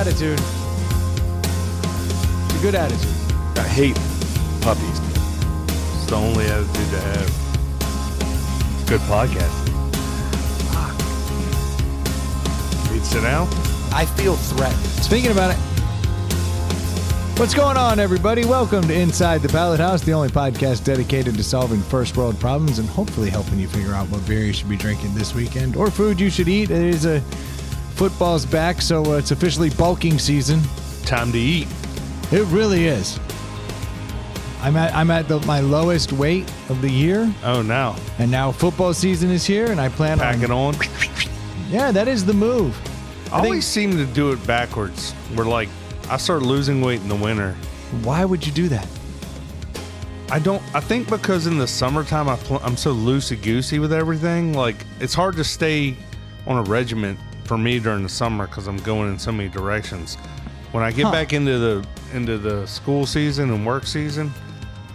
attitude. It's a good attitude. I hate puppies. It's the only attitude to have. It's good podcast. Need to sit down? I feel threatened. Speaking about it, what's going on, everybody? Welcome to Inside the Pallet House, the only podcast dedicated to solving first world problems and hopefully helping you figure out what beer you should be drinking this weekend or food you should eat. It is football's back, so it's officially bulking season. Time to eat. It really is. I'm at my lowest weight of the year. Oh, now. And now football season is here, and I plan Pack it on. Yeah, that is the move. I always seem to do it backwards. We're like, I start losing weight in the winter. Why would you do that? I think because in the summertime I'm so loosey-goosey with everything. Like, it's hard to stay on a regiment for me during the summer because I'm going in so many directions. When I get back into the school season and work season,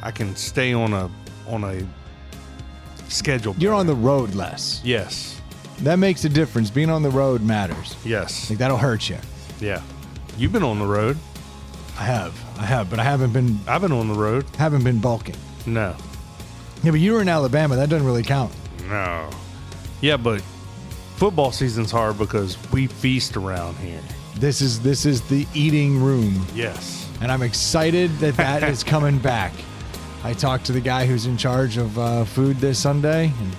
I can stay on a schedule. You're on the road less. Yes. That makes a difference. Being on the road matters. Yes. Like, that'll hurt you. Yeah. You've been on the road. I have, but I've been on the road. Haven't been bulking. No. Yeah, but you were in Alabama. That doesn't really count. No. Yeah, but football season's hard because we feast around here. This is the eating room. Yes. And I'm excited that is coming back. I talked to the guy who's in charge of food this Sunday, and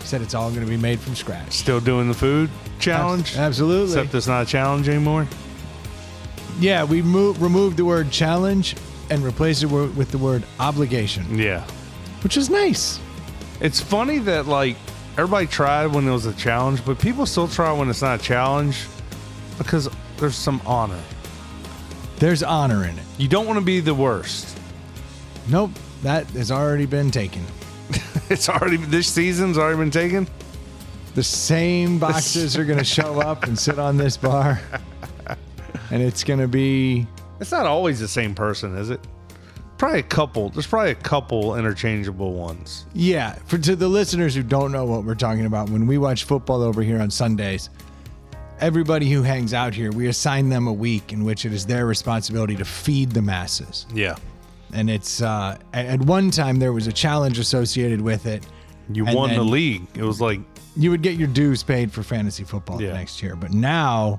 he said it's all going to be made from scratch. Still doing the food challenge? Absolutely. Except it's not a challenge anymore? Yeah, we removed the word challenge and replaced it with the word obligation. Yeah. Which is nice. It's funny that, like, everybody tried when it was a challenge, but people still try when it's not a challenge because there's some honor. There's honor in it. You don't want to be the worst. Nope, that has already been taken. This season's already been taken? The same boxes are going to show up and sit on this bar. And it's going to be... It's not always the same person, is it? Probably a couple. There's probably a couple interchangeable ones. Yeah. To the listeners who don't know what we're talking about, when we watch football over here on Sundays, everybody who hangs out here, we assign them a week in which it is their responsibility to feed the masses. Yeah. And it's... at one time, there was a challenge associated with it. You won the league. It was like... You would get your dues paid for fantasy football next year. But now...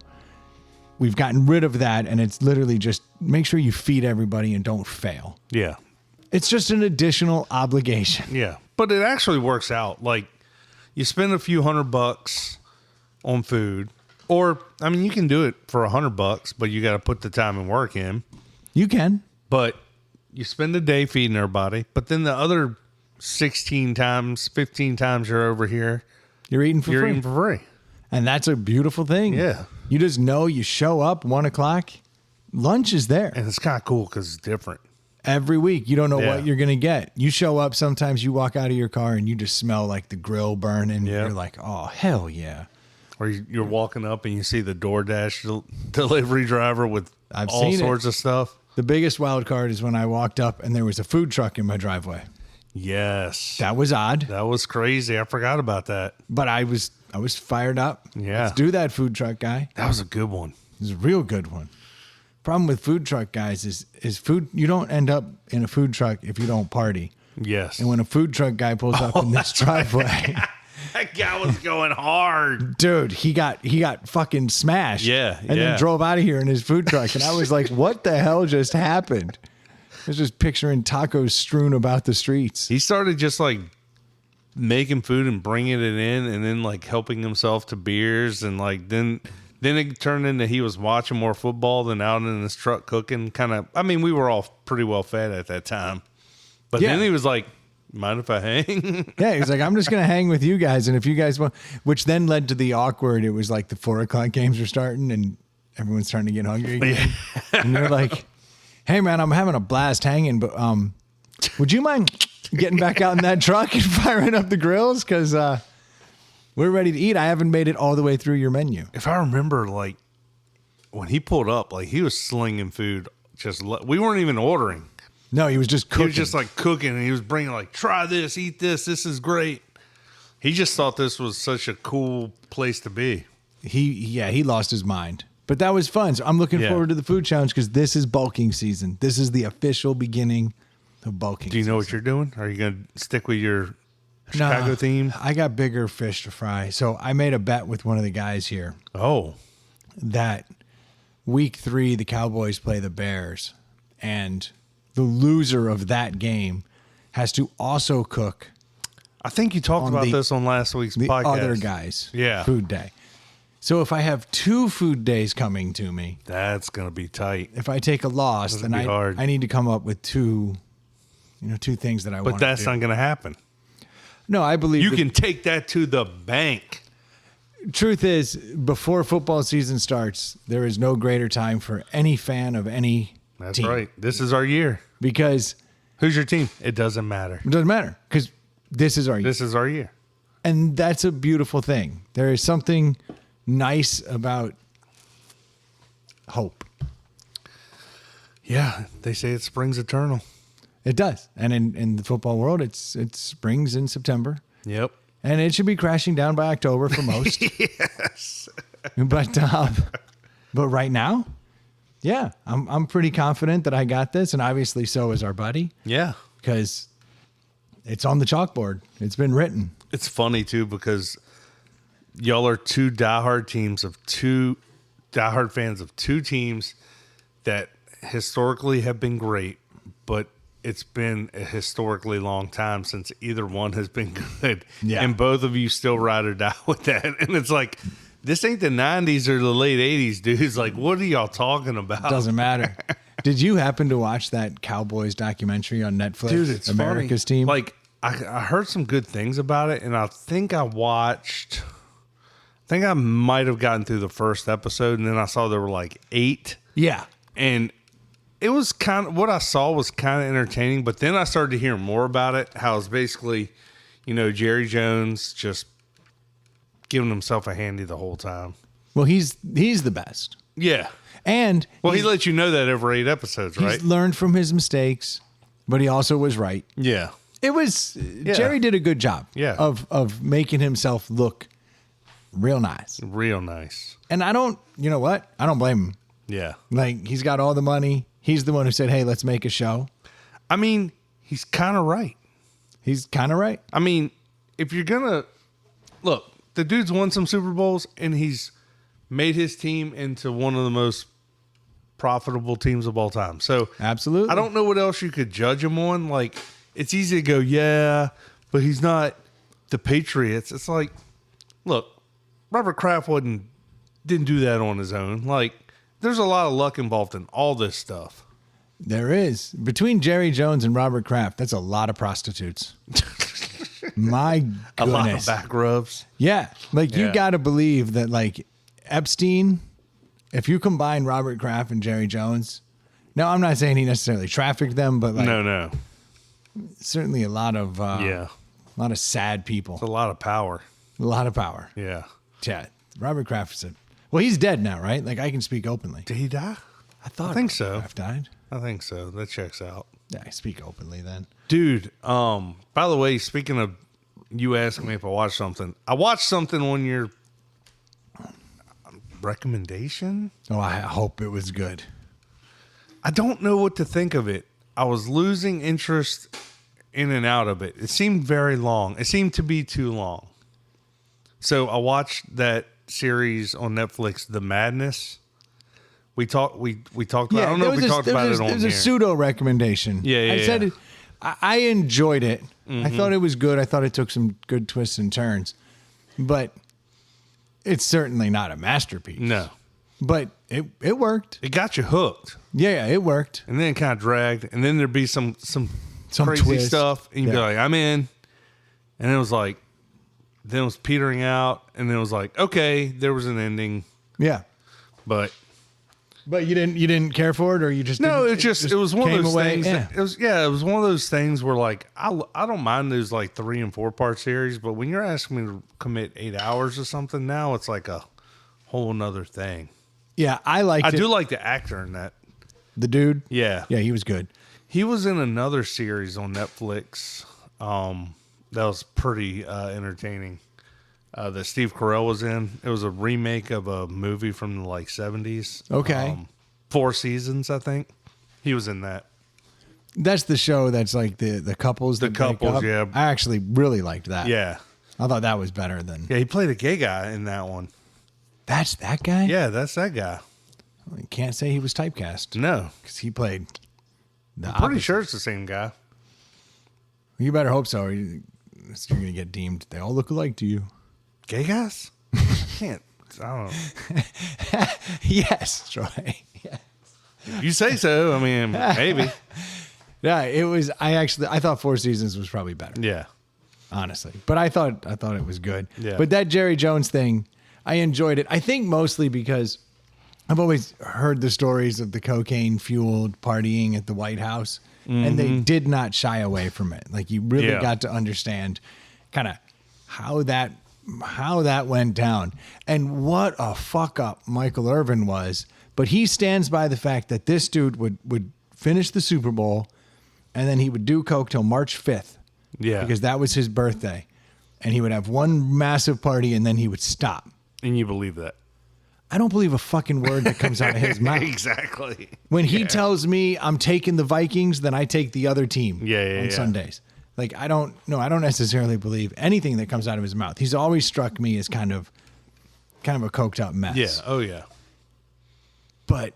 We've gotten rid of that, and it's literally just make sure you feed everybody and don't fail. Yeah. It's just an additional obligation. Yeah. But it actually works out. Like, you spend a few $100 on food, or, I mean, you can do it for $100, but you got to put the time and work in. You can. But you spend a day feeding everybody, but then the other 16 times, 15 times you're over here, you're eating for free. And that's a beautiful thing. Yeah. You just know you show up 1 o'clock, lunch is there. And it's kind of cool because it's different. Every week, you don't know what you're going to get. You show up, sometimes you walk out of your car and you just smell like the grill burning. Yeah. You're like, oh, hell yeah. Or you're walking up and you see the DoorDash delivery driver with all sorts of stuff. The biggest wild card is when I walked up and there was a food truck in my driveway. Yes. That was odd. That was crazy. I forgot about that. But I was fired up. Yeah. Let's do that, food truck guy. That was a good one. It was a real good one. Problem with food truck guys is food. You don't end up in a food truck if you don't party. Yes. And when a food truck guy pulls up in this driveway, that guy was going hard. Dude, he got fucking smashed. Yeah. And then drove out of here in his food truck. And I was like, what the hell just happened? I was just picturing tacos strewn about the streets. He started just like making food and bringing it in and then like helping himself to beers. And like then it turned into he was watching more football than out in his truck cooking. Kind of, I mean, we were all pretty well fed at that time. But then he was like, mind if I hang? Yeah, he was like, I'm just going to hang with you guys. And if you guys want, which then led to the awkward, it was like the 4 o'clock games were starting and everyone's starting to get hungry again. And they're like, hey man, I'm having a blast hanging, but would you mind getting back out in that truck and firing up the grills? Because we're ready to eat. I haven't made it all the way through your menu. If I remember, like, when he pulled up, like, he was slinging food. We weren't even ordering. No, he was just cooking. He was just, like, cooking, and he was bringing, like, try this, eat this. This is great. He just thought this was such a cool place to be. He lost his mind. But that was fun. So I'm looking forward to the food challenge because this is bulking season. This is the official beginning of bulking. Do you know what you're doing? Are you going to stick with your Chicago theme? I got bigger fish to fry. So I made a bet with one of the guys here. Oh. That week 3, the Cowboys play the Bears. And the loser of that game has to also cook. I think you talked about this on last week's podcast. The other guys. Yeah. Food day. So if I have 2 food days coming to me. That's going to be tight. If I take a loss, then I need to come up with 2 things that I want to do. But that's not going to happen. No, I believe you can take that to the bank. Truth is, before football season starts, there is no greater time for any fan of any That's team. right. This is our year. Because who's your team? It doesn't matter. It doesn't matter because this is our year. This is our year. And that's a beautiful thing. There is something nice about hope. Yeah, they say it springs eternal. It does. And in the football world, it springs in September. Yep. And it should be crashing down by October for most. Yes. But right now, yeah, I'm pretty confident that I got this. And obviously so is our buddy. Yeah. Because it's on the chalkboard. It's been written. It's funny too because y'all are two diehard fans of 2 teams that historically have been great, but it's been a historically long time since either one has been good. Yeah. And both of you still ride or die with that. And it's like, this ain't the 90s or the late 80s, dude. It's like, what are y'all talking about? Doesn't matter. Did you happen to watch that Cowboys documentary on Netflix? Dude, it's America's funny. Team. Like, I heard some good things about it, and I think I might have gotten through the first episode, and then I saw there were like 8. Yeah. And it was kind of, what I saw was kind of entertaining, but then I started to hear more about it, how it's basically, Jerry Jones just giving himself a handy the whole time. Well, he's the best. Yeah. And he lets you know that every 8 episodes, right? He's learned from his mistakes, but he also was right. Yeah. It was Jerry did a good job of making himself look real nice. Real nice. And I don't blame him. Yeah. Like, he's got all the money. He's the one who said, "Hey, let's make a show." I mean, he's kind of right. He's kind of right. I mean, if you're going to look, the dude's won some Super Bowls and he's made his team into one of the most profitable teams of all time. So absolutely, I don't know what else you could judge him on. Like, it's easy to go, yeah, but he's not the Patriots. It's like, look, Robert Kraft didn't do that on his own. Like, there's a lot of luck involved in all this stuff. There is. Between Jerry Jones and Robert Kraft, that's a lot of prostitutes. My goodness. A lot of back rubs. Yeah. Like, you got to believe that, like, Epstein, if you combine Robert Kraft and Jerry Jones, now I'm not saying he necessarily trafficked them, but, like, no. Certainly a lot of sad people. It's a lot of power. A lot of power. Yeah. Yeah. Robert Kraft said, well, he's dead now, right? Like, I can speak openly. Did he die? I think Robert so. Kraft died. I think so. That checks out. Yeah, I speak openly then. Dude, by the way, speaking of you asking me if I watched something, I watched something on your recommendation. Oh, I hope it was good. I don't know what to think of it. I was losing interest in and out of it. It seemed very long. It seemed to be too long. So I watched that series on Netflix, The Madness. We talked about. I don't know if we talked about it on here. It was a pseudo recommendation. Yeah. I said it. I enjoyed it. Mm-hmm. I thought it was good. I thought it took some good twists and turns, but it's certainly not a masterpiece. No, but it worked. It got you hooked. Yeah, it worked. And then it kind of dragged, and then there'd be some crazy twist. stuff, and you'd be like, "I'm in," and it was like, then it was petering out, and then it was like, okay, there was an ending. Yeah, but you didn't care for it, or you just no? It was one of those things. Yeah. It was one of those things where, like, I don't mind those like 3 and 4 part series, but when you're asking me to commit 8 hours or something, now it's like a whole nother thing. Yeah, I do like the actor in that. The dude. Yeah, he was good. He was in another series on Netflix that was pretty entertaining that Steve Carell was in. It was a remake of a movie from the 70s. Okay. 4 Seasons, I think. He was in that. That's the show that's like the couples. The that break couples, up. yeah. I actually really liked that. Yeah. I thought that was better than. Yeah, he played a gay guy in that one. That's that guy? Yeah, that's that guy. I can't say he was typecast. No. Because he played the I'm pretty opposite. sure it's the same guy. You better hope so. Or you're going to get deemed. They all look alike to you. Gay guys? I don't know. Yes, Troy. Yeah. You say so. I mean, maybe. Yeah, it was. I thought 4 Seasons was probably better. Yeah. Honestly, but I thought it was good. Yeah. But that Jerry Jones thing, I enjoyed it. I think mostly because I've always heard the stories of the cocaine fueled partying at the White House, and they did not shy away from it. Like you really got to understand kind of how that went down, and what a fuck up Michael Irvin was. But he stands by the fact that this dude would finish the Super Bowl, and then he would do coke till March 5th. Yeah. Because that was his birthday. And he would have one massive party and then he would stop. And you believe that? I don't believe a fucking word that comes out of his mouth. Exactly. When he tells me I'm taking the Vikings, then I take the other team on Sundays. Like, I don't necessarily believe anything that comes out of his mouth. He's always struck me as kind of a coked up mess. Yeah. Oh, yeah. But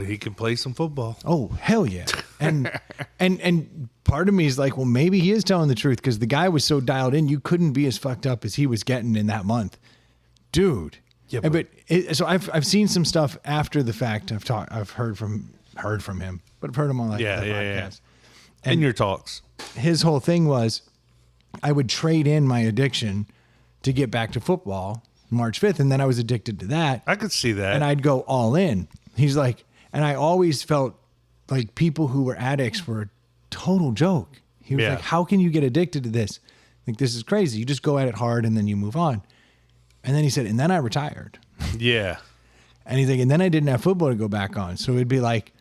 he can play some football. oh, hell yeah. And part of me is like, well, maybe he is telling the truth because the guy was so dialed in, you couldn't be as fucked up as he was getting in that month. Dude. Yeah, So I've seen some stuff after the fact. I've heard from him, but I've heard him on the podcast. In your talks. His whole thing was I would trade in my addiction to get back to football March 5th. And then I was addicted to that. I could see that. And I'd go all in. He's like, and I always felt like people who were addicts were a total joke. He was like, how can you get addicted to this? Like, this is crazy. You just go at it hard and then you move on. And then he said, and then I retired. Yeah. And he's like, and then I didn't have football to go back on. So it'd be like,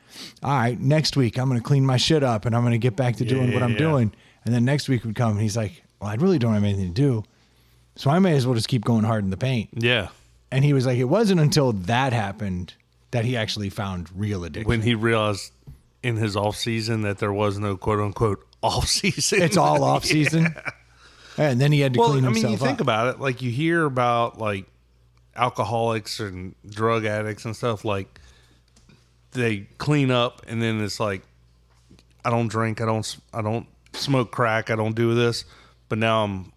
all right, next week I'm going to clean my shit up and I'm going to get back to doing what I'm doing. And then next week would come and he's like, well, I really don't have anything to do. So I may as well just keep going hard in the paint. Yeah. And he was like, it wasn't until that happened that he actually found real addiction. When he realized in his off season that there was no quote unquote off season. It's all off season. And then he had to clean himself up. I mean, you think about it, like you hear about like alcoholics and drug addicts and stuff, like they clean up and then it's like, I don't drink, I don't smoke crack, I don't do this, but now I'm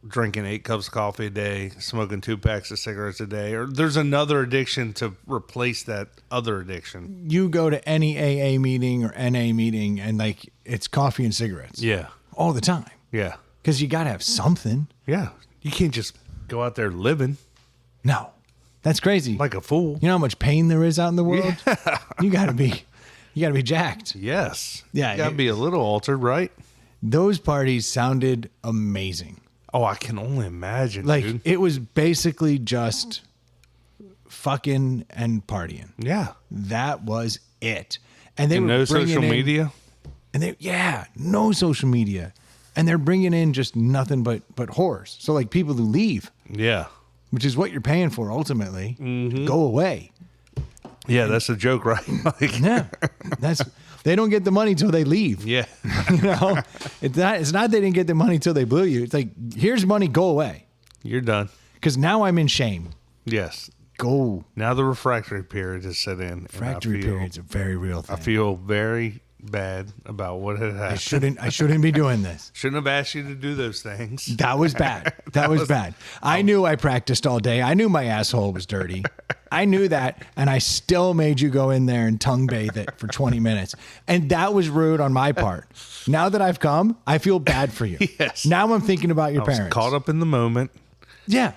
drinking 8 cups of coffee a day, smoking 2 packs of cigarettes a day, or there's another addiction to replace that other addiction. You go to any AA meeting or NA meeting and like it's coffee and cigarettes. Yeah. All the time. Yeah. Because you got to have something. Yeah. You can't just go out there living. No. That's crazy. Like a fool. You know how much pain there is out in the world? Yeah. You got to be jacked. Yes. Yeah. You got to be a little altered, right? Those parties sounded amazing. Oh, I can only imagine, like, dude. It was basically just fucking and partying. Yeah. That was it. And they were no social in, media? And no social media. And they're bringing in just nothing but whores. So, like, people who leave. Yeah. Which is what you're paying for ultimately. Mm-hmm. Go away. Yeah, that's a joke, right? Like, yeah. They don't get the money till they leave. Yeah. You know? It's not they didn't get the money till they blew you. It's like, here's money, go away. You're done. Because now I'm in shame. Yes. Go. Now the refractory period is set in. Refractory period's a very real thing. I feel very bad about what had happened. I shouldn't be doing this. Shouldn't have asked you to do those things. That was bad. That was bad. I knew I practiced all day. I knew my asshole was dirty. I knew that, and I still made you go in there and tongue bathe it for 20 minutes. And that was rude on my part. Now that I've come, I feel bad for you. Yes. Now I'm thinking about your parents. Caught up in the moment. Yeah.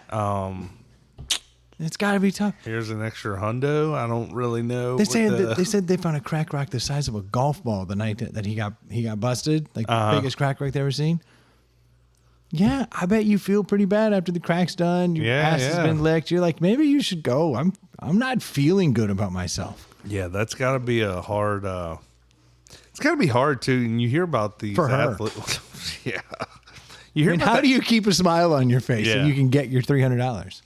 It's got to be tough. Here's an extra hundo. I don't really know. They said they found a crack rock the size of a golf ball the night that he got busted, like the biggest crack rock they ever seen. Yeah, I bet you feel pretty bad after the crack's done. Your ass has been licked. You're like, maybe you should go. I'm not feeling good about myself. Yeah, that's got to be a hard. It's got to be hard too. And you hear about these for her. athletes. Yeah, You hear I mean, about how do you keep a smile on your face so Yeah. you can get your $300?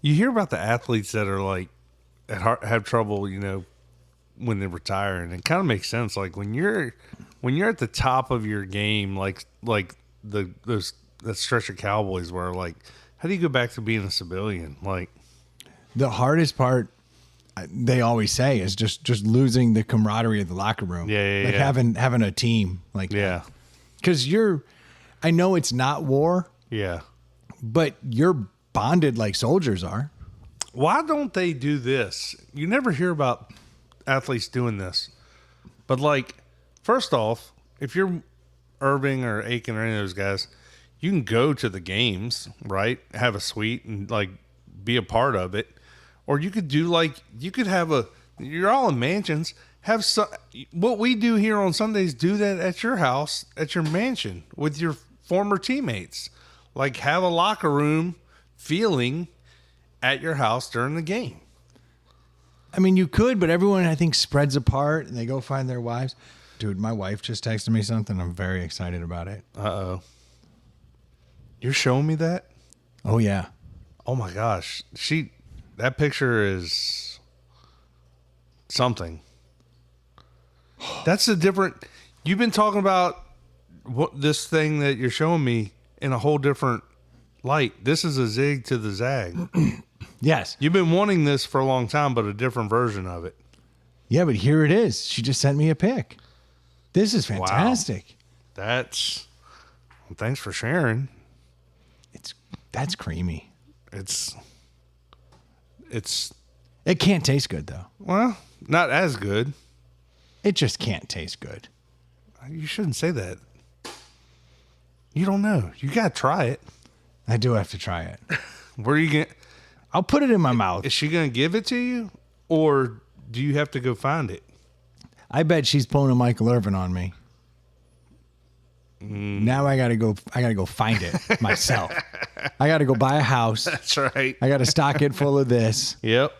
You hear about the athletes that are like have trouble, when they retire, and it kind of makes sense. Like when you're at the top of your game, like that stretch of Cowboys where like, how do you go back to being a civilian? Like The hardest part, they always say, is just losing the camaraderie of the locker room. Yeah, like yeah. having a team. Like, yeah, because I know it's not war, yeah. but you're bonded like soldiers are. Why don't they do this? You never hear about athletes doing this. But, like, first off, if you're Irving or Aiken or any of those guys, you can go to the games, right? Have a suite and, like, be a part of it. Or you could do, like, you're all in mansions. Have what we do here on Sundays, do that at your house, at your mansion with your former teammates. Like, have a locker room feeling at your house during the game. I mean, you could, but everyone, I think, spreads apart and they go find their wives. Dude, my wife just texted me something. I'm very excited about it. Uh-oh. You're showing me that? Oh, yeah. Oh, my gosh. That picture is something. That's a different... You've been talking about this thing that you're showing me in a whole different light. This is a zig to the zag. Yes. You've been wanting this for a long time, but a different version of it. Yeah, but here it is. She just sent me a pic. This is fantastic. Wow. Thanks for sharing. That's creamy. It's It can't taste good, though. well, not as good. It just can't taste good. You shouldn't say that. You don't know. You got to try it. I do have to try it. Where are you going? I'll put it in my mouth. Is she going to give it to you, or do you have to go find it? I bet she's pulling a Michael Irvin on me. Now I gotta go find it myself. I gotta go buy a house. That's right. I gotta stock it full of this, Yep.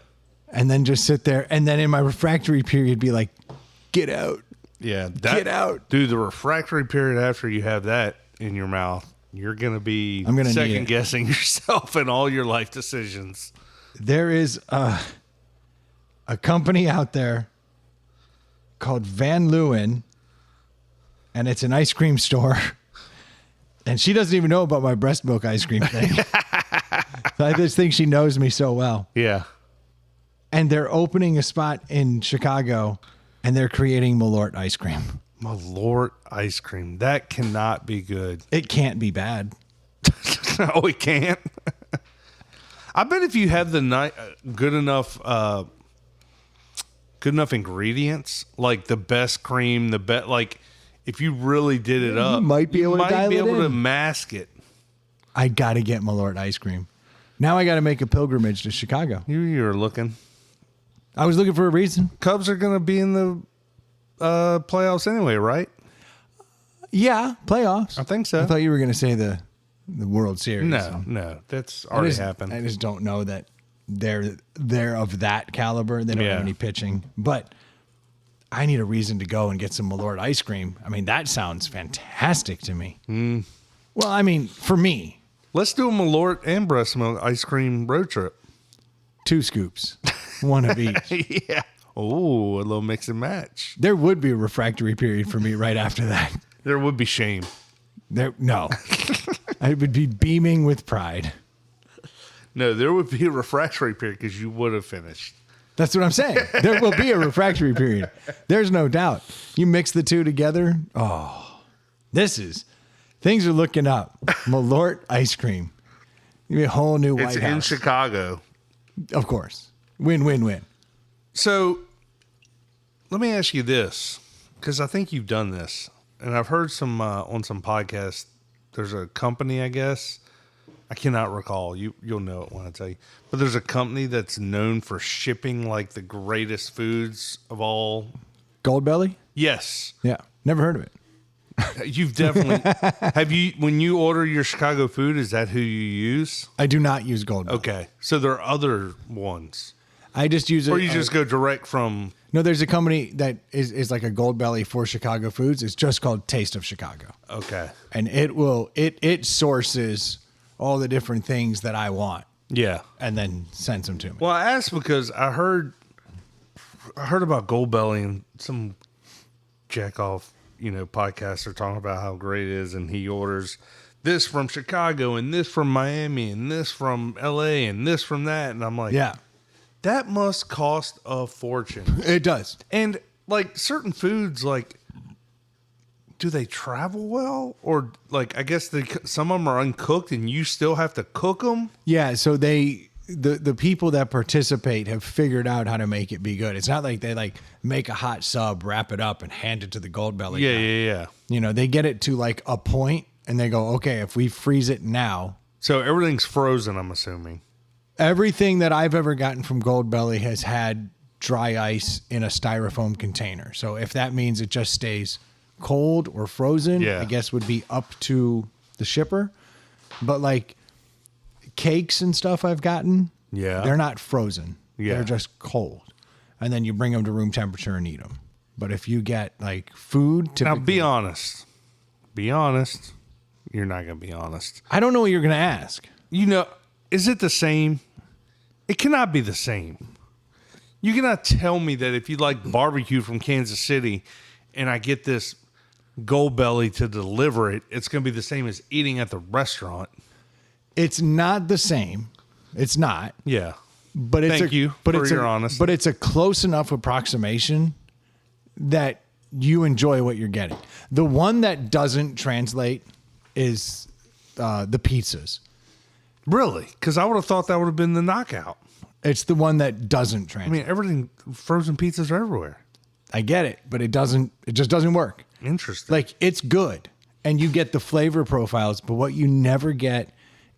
and then just sit there. And then in my refractory period, be like, "Get out, Yeah. get out." Dude, the refractory period after you have that in your mouth, you're going to be I'm gonna need second it. guessing yourself and all your life decisions. There is a company out there called Van Leeuwen, and it's an ice cream store. And she doesn't even know about my breast milk ice cream thing. I just think she knows me so well. Yeah. And they're opening a spot in Chicago, and they're creating Malort ice cream. Malort ice cream. That cannot be good. It can't be bad. No, it can't. I bet if you have the good enough ingredients, like the best cream, like if you really did it up, might be able to dial it to in. mask it. I got to get Malort ice cream. Now I got to make a pilgrimage to Chicago. You're looking. I was looking for a reason. Cubs are going to be in the playoffs anyway, right? Yeah, playoffs. I think so. I thought you were going to say the World Series. No, that's already happened. I just don't know that they're of that caliber. They don't have any pitching. But I need a reason to go and get some Malort ice cream. I mean, that sounds fantastic to me. Well, I mean, for me, Let's do a Malort and breast milk ice cream road trip. 2 scoops, one of each. Yeah. Oh, a little mix and match. There would be a refractory period for me right after that. There would be shame. No. I would be beaming with pride. No, there would be a refractory period because you would have finished. That's what I'm saying. There will be a refractory period. There's no doubt. You mix the two together. Oh, things are looking up. Malort ice cream. Give me a whole new White It's in House. Chicago. Of course. Win, win, win. So let me ask you this, because I think you've done this, and I've heard some on some podcasts. There's a company, I guess. I cannot recall. You'll know it when I tell you. But there's a company that's known for shipping like the greatest foods of all. GoldBelly? Yes. Yeah. Never heard of it. You've definitely when you order your Chicago food, is that who you use? I do not use GoldBelly. Okay. So there are other ones. I just use it. Or you just go direct from No, there's a company that is like a GoldBelly for Chicago foods. It's just called Taste of Chicago. Okay. And it sources all the different things that I want. Yeah. And then sends them to me. Well, I asked because I heard about GoldBelly and some jack off, podcaster talking about how great it is, and he orders this from Chicago and this from Miami and this from LA and this from that, and I'm like, yeah. That must cost a fortune. It does. And like certain foods, like, do they travel well? Or like, I guess some of them are uncooked and you still have to cook them? Yeah. So the people that participate have figured out how to make it be good. It's not like they like make a hot sub, wrap it up and hand it to the GoldBelly guy. Yeah. They get it to like a point and they go, okay, if we freeze it now. So everything's frozen, I'm assuming. Everything that I've ever gotten from GoldBelly has had dry ice in a styrofoam container. So if that means it just stays cold or frozen, I guess would be up to the shipper. But like cakes and stuff I've gotten, they're not frozen. Yeah. They're just cold. And then you bring them to room temperature and eat them. But if you get like food, now be honest. Be honest. You're not going to be honest. I don't know what you're going to ask. Is it the same? It cannot be the same. You cannot tell me that if you like barbecue from Kansas City and I get this GoldBelly to deliver it, it's going to be the same as eating at the restaurant. It's not the same. It's not. Yeah. But it's Thank you for your honesty. But it's a close enough approximation that you enjoy what you're getting. The one that doesn't translate is the pizzas. Really? Because I would have thought that would have been the knockout. It's the one that doesn't translate. Everything, frozen pizzas are everywhere. I get it, but it just doesn't work. Interesting. Like, it's good, and you get the flavor profiles, but what you never get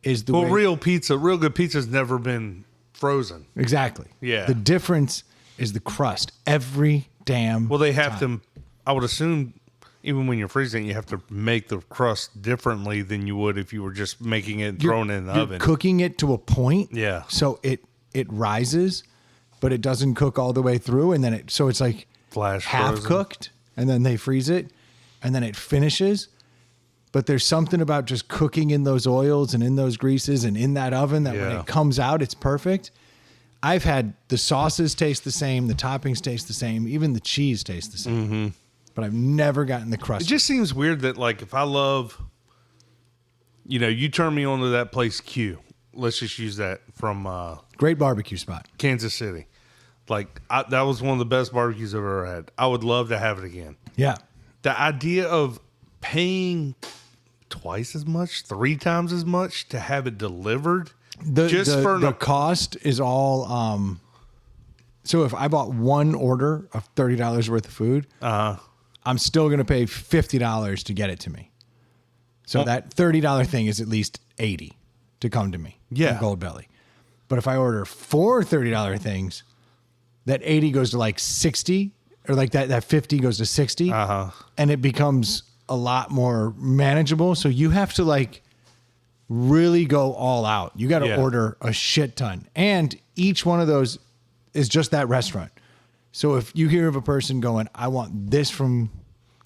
is the real good pizza's never been frozen. Exactly. Yeah. The difference is the crust every damn Well, they have to, I would assume, even when you're freezing, you have to make the crust differently than you would if you were just making it and throwing it in the oven. Cooking it to a point. Yeah. So it rises, but it doesn't cook all the way through. And then it's like half frozen. Cooked, and then they freeze it, and then it finishes. But there's something about just cooking in those oils and in those greases and in that oven that when it comes out, it's perfect. I've had the sauces taste the same, the toppings taste the same, even the cheese tastes the same. Mm-hmm. But I've never gotten the crust. It just seems weird that, like, if I love, you turn me on to that place Q. Let's just use that from great barbecue spot, Kansas City. Like, that was one of the best barbecues I've ever had. I would love to have it again. Yeah. The idea of paying twice as much, 3 times as much to have it delivered. The cost is all. So if I bought one order of $30 worth of food, I'm still going to pay $50 to get it to me. So that $30 thing is at least $80 to come to me. Yeah. From GoldBelly. But if I order 4 $30 things, that 80 goes to like 60, or like that 50 goes to 60. And it becomes a lot more manageable. So you have to like really go all out. You got to order a shit ton. And each one of those is just that restaurant. So if you hear of a person going, I want this from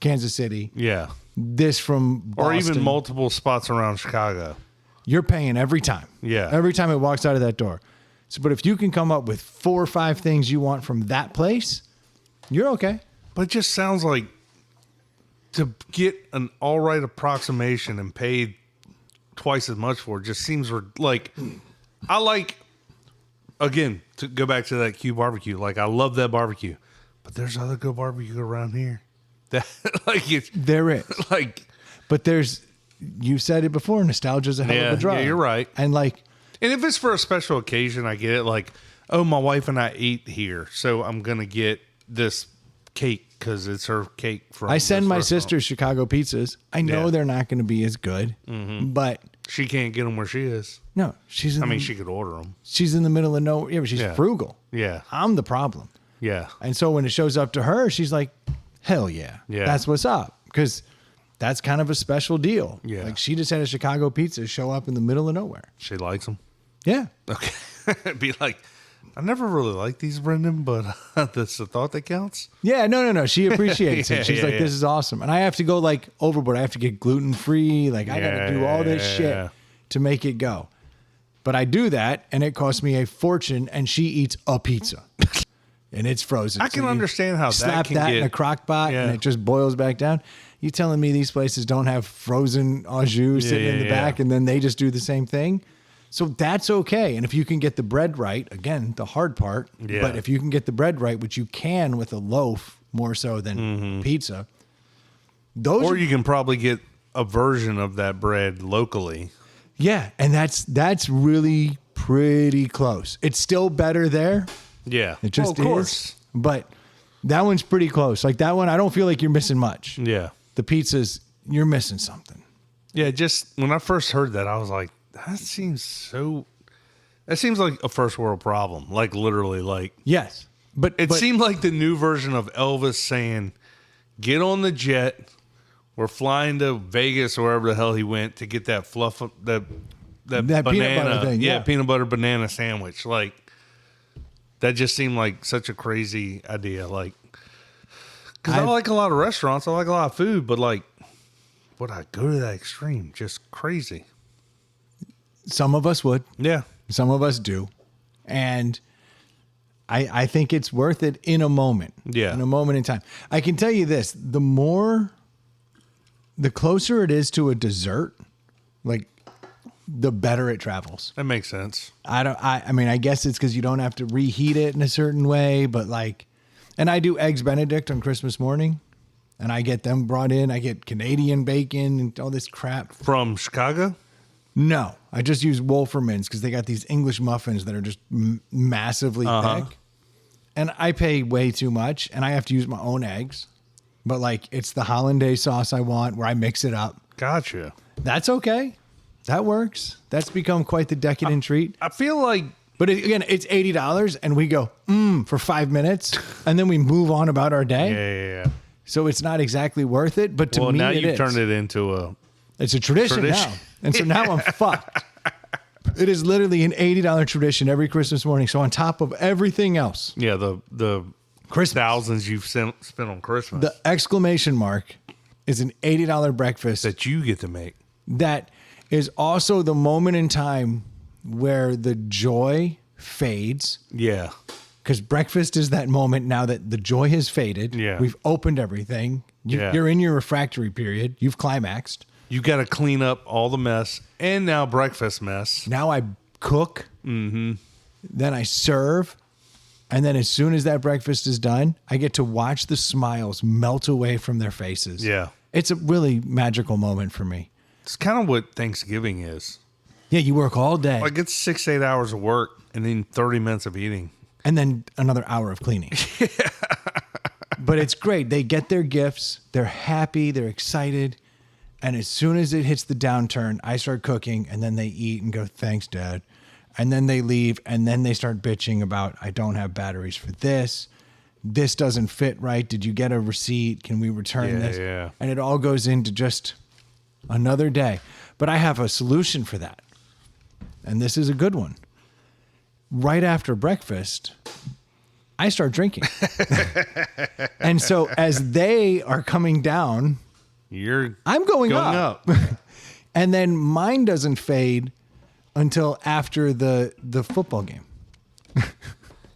Kansas City. Yeah. This from Boston. Or even multiple spots around Chicago. You're paying every time. Yeah. Every time it walks out of that door. So, but if you can come up with 4 or 5 things you want from that place, you're okay. But it just sounds like to get an all right approximation and pay twice as much for it just seems like, I like, again, to go back to that Q barbecue, like I love that barbecue, but there's other good barbecue around here. That there is. But there's, you said it before, nostalgia's a hell of a drug. Yeah, you're right. And and if it's for a special occasion, I get it. Like, oh, my wife and I eat here, so I'm gonna get this cake because it's her cake from. I send my sister Chicago pizzas. I know they're not going to be as good, but she can't get them where she is. No, she's. She could order them. She's in the middle of nowhere. Yeah, but she's frugal. Yeah, I'm the problem. Yeah, and so when it shows up to her, she's like, "Hell yeah, that's what's up," because that's kind of a special deal. Yeah, like she just had a Chicago pizza show up in the middle of nowhere. She likes them. Yeah. Okay. Be like, I never really liked these, Brendan, but that's the thought that counts. Yeah, no. She appreciates it. She's like, this is awesome. And I have to go like overboard. I have to get gluten-free. Like I got to do all this shit to make it go. But I do that and it costs me a fortune and she eats a pizza. And it's frozen. I can understand how slap that can that get in a crock pot and it just boils back down. You telling me these places don't have frozen au jus sitting in the back and then they just do the same thing? So that's okay. And if you can get the bread right, again, the hard part, but if you can get the bread right, which you can with a loaf more so than pizza, or you can probably get a version of that bread locally. Yeah, and that's really pretty close. It's still better there. Yeah. It just is. But that one's pretty close. Like that one, I don't feel like you're missing much. Yeah. The pizzas, you're missing something. Yeah, just when I first heard that, I was like, that seems like a first world problem. Like literally, like. Yes. But it seemed like the new version of Elvis saying, get on the jet. We're flying to Vegas or wherever the hell he went to get that fluff, that banana, peanut butter thing. Yeah, peanut butter banana sandwich. Like, that just seemed like such a crazy idea. Like, because I like a lot of restaurants, I like a lot of food, but like, would I go to that extreme? Just crazy. Some of us would. Yeah. Some of us do. And I think it's worth it in a moment. Yeah. In a moment in time. I can tell you this, the closer it is to a dessert, like the better it travels. That makes sense. I mean, I guess it's because you don't have to reheat it in a certain way, but like, and I do Eggs Benedict on Christmas morning and I get them brought in. I get Canadian bacon and all this crap. From Chicago? No, I just use Wolferman's because they got these English muffins that are just massively thick. And I pay way too much and I have to use my own eggs. But like, it's the hollandaise sauce I want where I mix it up. Gotcha. That's okay. That works. That's become quite the decadent treat. I feel like... But again, it's $80 and we go, for 5 minutes. And then we move on about our day. Yeah. So it's not exactly worth it. But to me, now you've turned it into a... It's a tradition now. And so now I'm fucked. It is literally an $80 tradition every Christmas morning. So on top of everything else. Yeah, the Christmas. Thousands you've spent on Christmas. The exclamation mark is an $80 breakfast. That you get to make. That is also the moment in time where the joy fades. Yeah. Because breakfast is that moment now that the joy has faded. Yeah. We've opened everything. You're in your refractory period. You've climaxed. You got to clean up all the mess and now breakfast mess. Now I cook. Mm-hmm. Then I serve. And then as soon as that breakfast is done, I get to watch the smiles melt away from their faces. Yeah. It's a really magical moment for me. It's kind of what Thanksgiving is. Yeah, you work all day. Like it's 6-8 hours of work and then 30 minutes of eating. And then another hour of cleaning. But it's great. They get their gifts. They're happy. They're excited. And as soon as it hits the downturn, I start cooking and then they eat and go, thanks, Dad. And then they leave and then they start bitching about, I don't have batteries for this. This doesn't fit right. Did you get a receipt? Can we return this? Yeah. And it all goes into just another day. But I have a solution for that. And this is a good one. Right after breakfast, I start drinking. And so as they are coming down, I'm going up. And then mine doesn't fade until after the football game.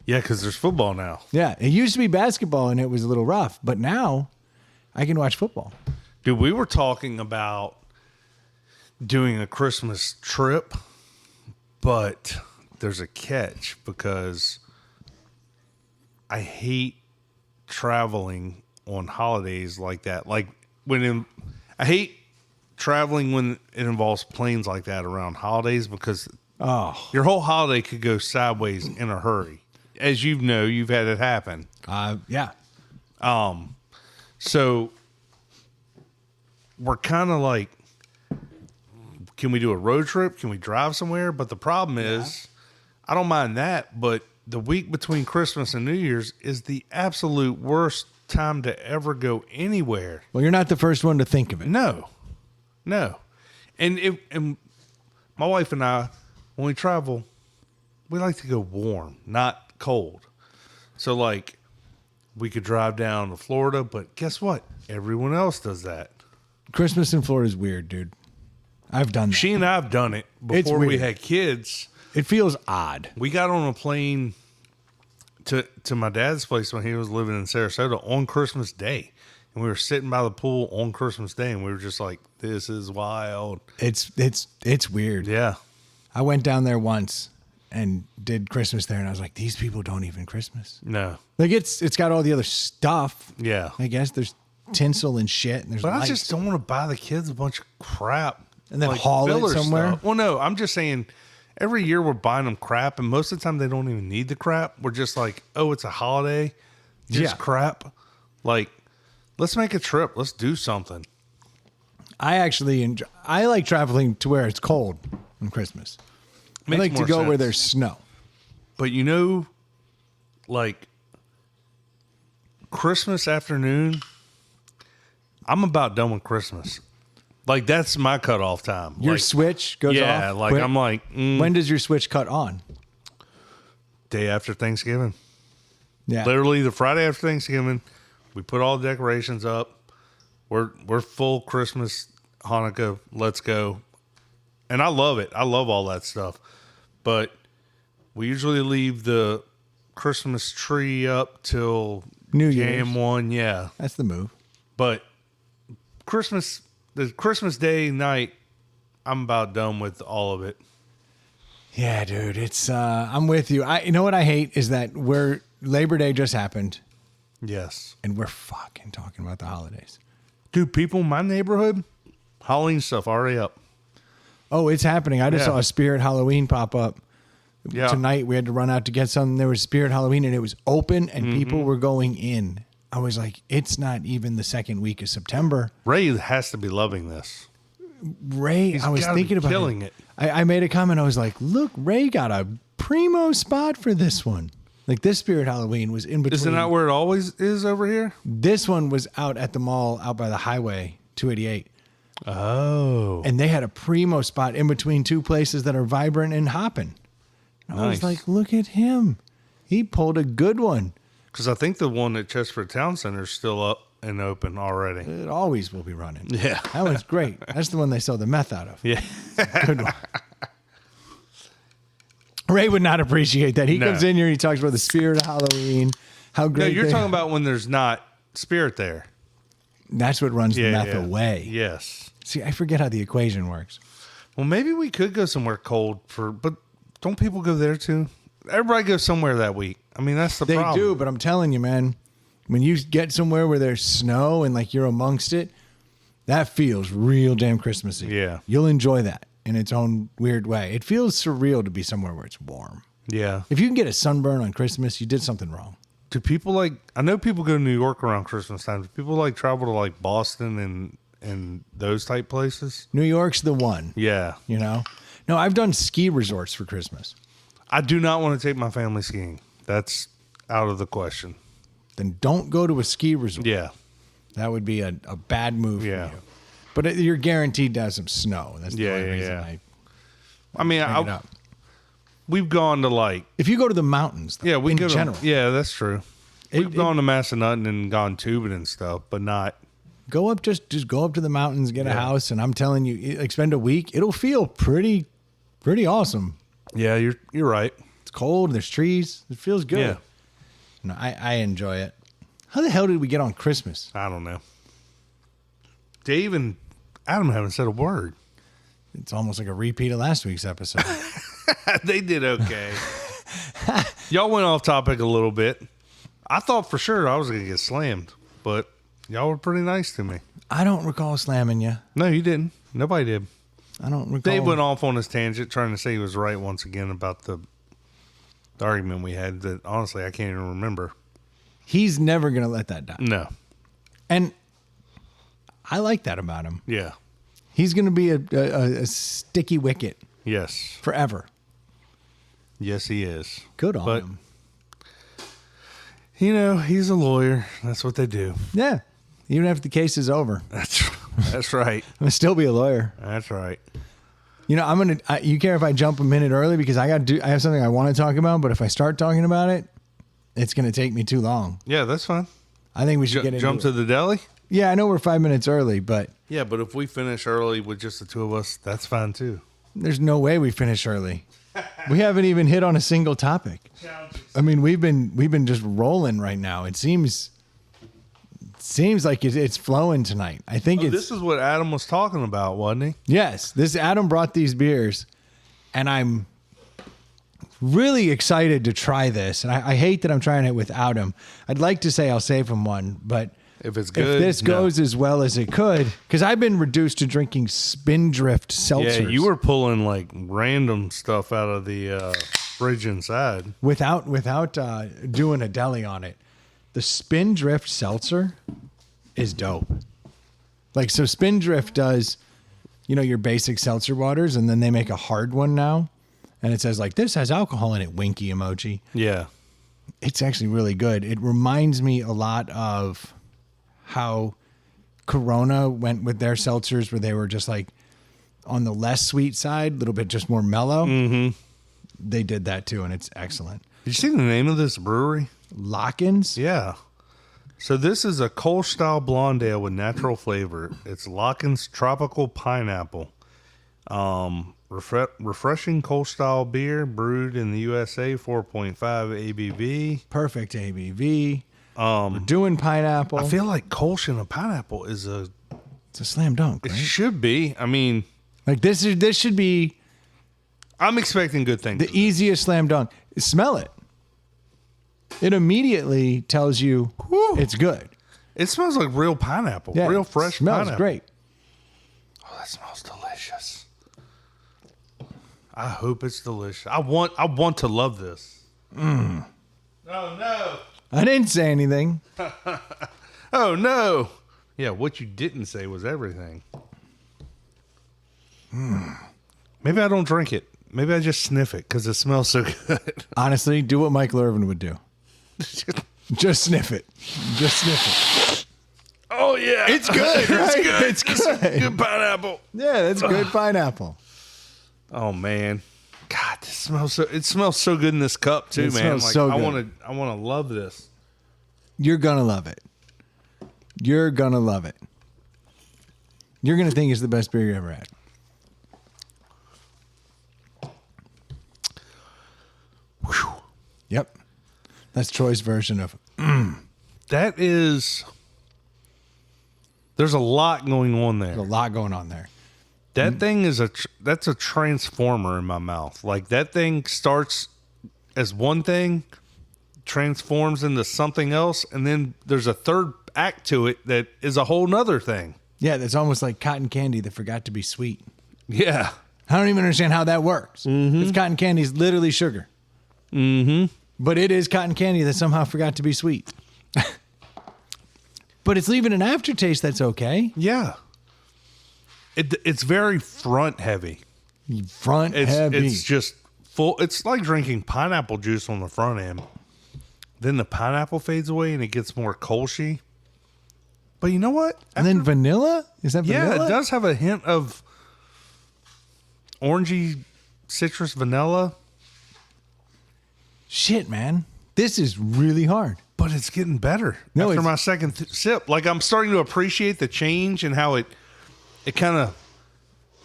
Yeah, because there's football now. Yeah, it used to be basketball and it was a little rough, but now I can watch football. Dude, we were talking about doing a Christmas trip, but there's a catch because I hate traveling on holidays like that. Like I hate traveling when it involves planes like that around holidays because your whole holiday could go sideways in a hurry. As you know, you've had it happen. Yeah. So we're kind of like, can we do a road trip? Can we drive somewhere? But the problem is, I don't mind that, but the week between Christmas and New Year's is the absolute worst time to ever go anywhere. Well, you're not the first one to think of it. No. And my wife and I, when we travel, we like to go warm, not cold. So like we could drive down to Florida, but guess what? Everyone else does that. Christmas in Florida is weird, dude. I've done that. She and I have done it before we had kids. It feels odd. We got on a plane to my dad's place when he was living in Sarasota on Christmas Day. And we were sitting by the pool on Christmas Day, and we were just like, this is wild. It's weird. Yeah. I went down there once and did Christmas there, and I was like, these people don't even Christmas. No. Like, it's got all the other stuff. Yeah. I guess there's tinsel and shit, and there's But lights. I just don't want to buy the kids a bunch of crap. And then haul it filler somewhere? stuff. Well, no, I'm just saying every year we're buying them crap, and most of the time they don't even need the crap. We're just like, oh, it's a holiday. Just crap. Like, let's make a trip. Let's do something. I actually enjoy. I like traveling to where it's cold on Christmas. Makes I like to more go where sense. there's snow. But you know, like Christmas afternoon, I'm about done with Christmas. Like that's my cutoff time. Your like, switch goes off. yeah, like quick? I'm like When does your switch cut on? day after Thanksgiving. Yeah. Literally the Friday after Thanksgiving, we put all the decorations up. We're full Christmas, Hanukkah, let's go. And I love it. I love all that stuff. But we usually leave the Christmas tree up till New Jan Year's. 1, yeah. That's the move. But the Christmas Day night, I'm about done with all of it. Yeah, dude. It's I'm with you. You know what I hate is that Labor Day just happened Yes. and we're fucking talking about the holidays. Dude, people in my neighborhood, Halloween stuff already up. Oh, it's happening. I just Yeah. saw a Spirit Halloween pop up. Yeah. Tonight we had to run out to get something. There was Spirit Halloween and it was open and people were going in. I was like, it's not even the second week of September. Ray has to be loving this. Ray, I was gotta thinking be about killing it. I made a comment. I was like, look, Ray got a primo spot for this one. Like this Spirit Halloween was in between. Isn't that where it always is over here? This one was out at the mall out by the highway, 288. Oh. And they had a primo spot in between two places that are vibrant and hopping. I was Nice. like, look at him. He pulled a good one. Because I think the one at Chesterford Town Center is still up and open already. It always will be running. Yeah. That one's great. That's the one they sell the meth out of. Yeah. Good one. Ray would not appreciate that. He No. comes in here and he talks about the spirit of Halloween. How No, great you're they- talking about when there's not spirit there. That's what runs the meth yeah. away. Yes. See, I forget how the equation works. Well, maybe we could go somewhere cold but don't people go there too? Everybody goes somewhere that week. I mean, that's the They problem. do, but I'm telling you, man, when you get somewhere where there's snow and like you're amongst it, that feels real damn Christmassy. Yeah. You'll enjoy that in its own weird way. It feels surreal to be somewhere where it's warm. Yeah. If you can get a sunburn on Christmas, you did something wrong. Do people like, I know people go to New York around Christmas time. Do people like travel to like Boston and those type places? New York's the one, Yeah. you know? No, I've done ski resorts for Christmas. I do not want to take my family skiing. That's out of the question. Then don't go to a ski resort. Yeah. That would be a bad move Yeah. for you. But you're guaranteed to have some snow. That's the Yeah, only yeah, reason yeah. I I mean, bring it up. we've gone to like, If you go to the mountains, though, yeah, we in go general, to, yeah, that's true. We've gone to Massanutten and gone tubing and stuff, but not, go up, just go up to the mountains, get a Yeah. house, and I'm telling you, like spend a week. It'll feel pretty awesome. yeah, you're right. It's cold. There's trees. It feels good. Yeah. No, I enjoy it. How the hell did we get on Christmas? I don't know. Dave and Adam haven't said a word. It's almost like a repeat of last week's episode. They did okay. Y'all went off topic a little bit. I thought for sure I was going to get slammed, but y'all were pretty nice to me. I don't recall slamming you. No, you didn't. Nobody did. I don't recall. Dave went off on his tangent trying to say he was right once again about the argument we had that honestly I can't even remember. He's never going to let that die. No. And I like that about him. Yeah. He's going to be a sticky wicket Yes. forever. Yes, he is. Good on But- him. You know, he's a lawyer. That's what they do. Yeah. Even if the case is over, That's right. I'm going to still be a lawyer. That's right. You know, you care if I jump a minute early because I have something I want to talk about, but if I start talking about it, it's going to take me too long. Yeah, that's fine. I think we should get into jump to the deli. Yeah, I know we're 5 minutes early, but Yeah, but if we finish early with just the two of us, that's fine too. there's no way we finish early. We haven't even hit on a single topic. I mean, we've been just rolling right now. It seems like it's flowing tonight. I think This is what Adam was talking about, wasn't he? Yes, this Adam brought these beers, and I'm really excited to try this. And I hate that I'm trying it without him. I'd like to say I'll save him one, but If it's good, if this goes as well as it could, because I've been reduced to drinking Spindrift seltzers. Yeah, you were pulling like random stuff out of the fridge inside. without doing a deli on it. The Spindrift seltzer is dope. Like, so Spindrift does, your basic seltzer waters, and then they make a hard one now, and it says like, this has alcohol in it, winky emoji. Yeah. It's actually really good. It reminds me a lot of how Corona went with their seltzers, where they were just like on the less sweet side, a little bit just more mellow. Mm-hmm. They did that too, and it's excellent. Did you see the name of this brewery? Lock-ins? Yeah. So this is a Kolsch style blonde ale with natural flavor. It's Lockin's Tropical Pineapple. Refreshing Kolsch style beer brewed in the USA, 4.5 ABV. Perfect ABV. We're doing pineapple. I feel like Kolsch and a pineapple is it's a slam dunk, it right? should be. I mean, Like this should be I'm expecting good things. the easiest slam dunk. Smell it. It immediately tells you it's good. It smells like real pineapple, Yeah, real fresh smells pineapple. great. Oh, that smells delicious. I hope it's delicious. I want to love this. Oh no. I didn't say anything. Oh no. Yeah, what you didn't say was everything. Maybe I don't drink it. Maybe I just sniff it because it smells so good. Honestly, do what Michael Irvin would do. Just sniff it. Just sniff it. Oh yeah, It's good, right? It's good. It's good. Good pineapple. Yeah, that's good pineapple. Oh man, God, it smells so good in this cup too, It man. smells Like so I good. want to love this. You're gonna love it. You're gonna love it. You're gonna think it's the best beer you ever had. Whew. Yep. That's Troy's version of That is. There's a lot going on there. a lot going on there. That thing is that's a transformer in my mouth. Like that thing starts as one thing, transforms into something else, and then there's a third act to it that is a whole nother thing. Yeah, that's almost like cotton candy that forgot to be sweet. Yeah. I don't even understand how that works. It's cotton candy is literally sugar. Mm-hmm. But it is cotton candy that somehow forgot to be sweet. But it's leaving an aftertaste that's okay. Yeah. It's very front heavy. Front heavy. It's just full. It's like drinking pineapple juice on the front end. Then the pineapple fades away and it gets more Kolschy. But you know what? And then vanilla? Is that vanilla? Yeah, it does have a hint of orangey citrus vanilla. Shit, man. This is really hard. But it's getting better No, after it's- my second sip. Like I'm starting to appreciate the change and how it kind of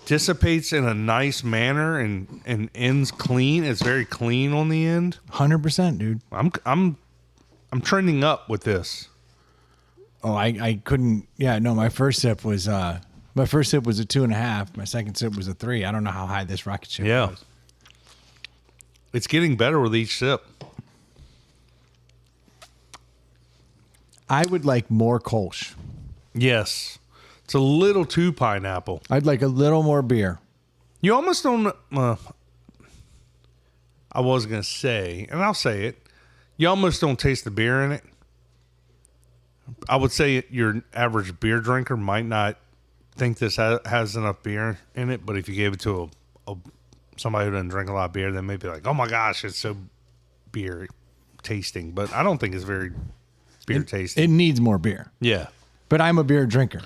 dissipates in a nice manner and ends clean. It's very clean on the end. 100%, dude. I'm trending up with this. Oh, I couldn't. Yeah, no, my first sip was a 2.5. My second sip was a 3. I don't know how high this rocket ship Yeah. was. It's getting better with each sip. I would like more Kolsch. Yes. It's a little too pineapple. I'd like a little more beer. You almost don't. I was going to say, and I'll say it. You almost don't taste the beer in it. I would say your average beer drinker might not think this has enough beer in it, but if you gave it to somebody who doesn't drink a lot of beer, they may be like, "Oh my gosh, it's so beer tasting." But I don't think it's very beer tasting. It needs more beer. Yeah, But I'm a beer drinker.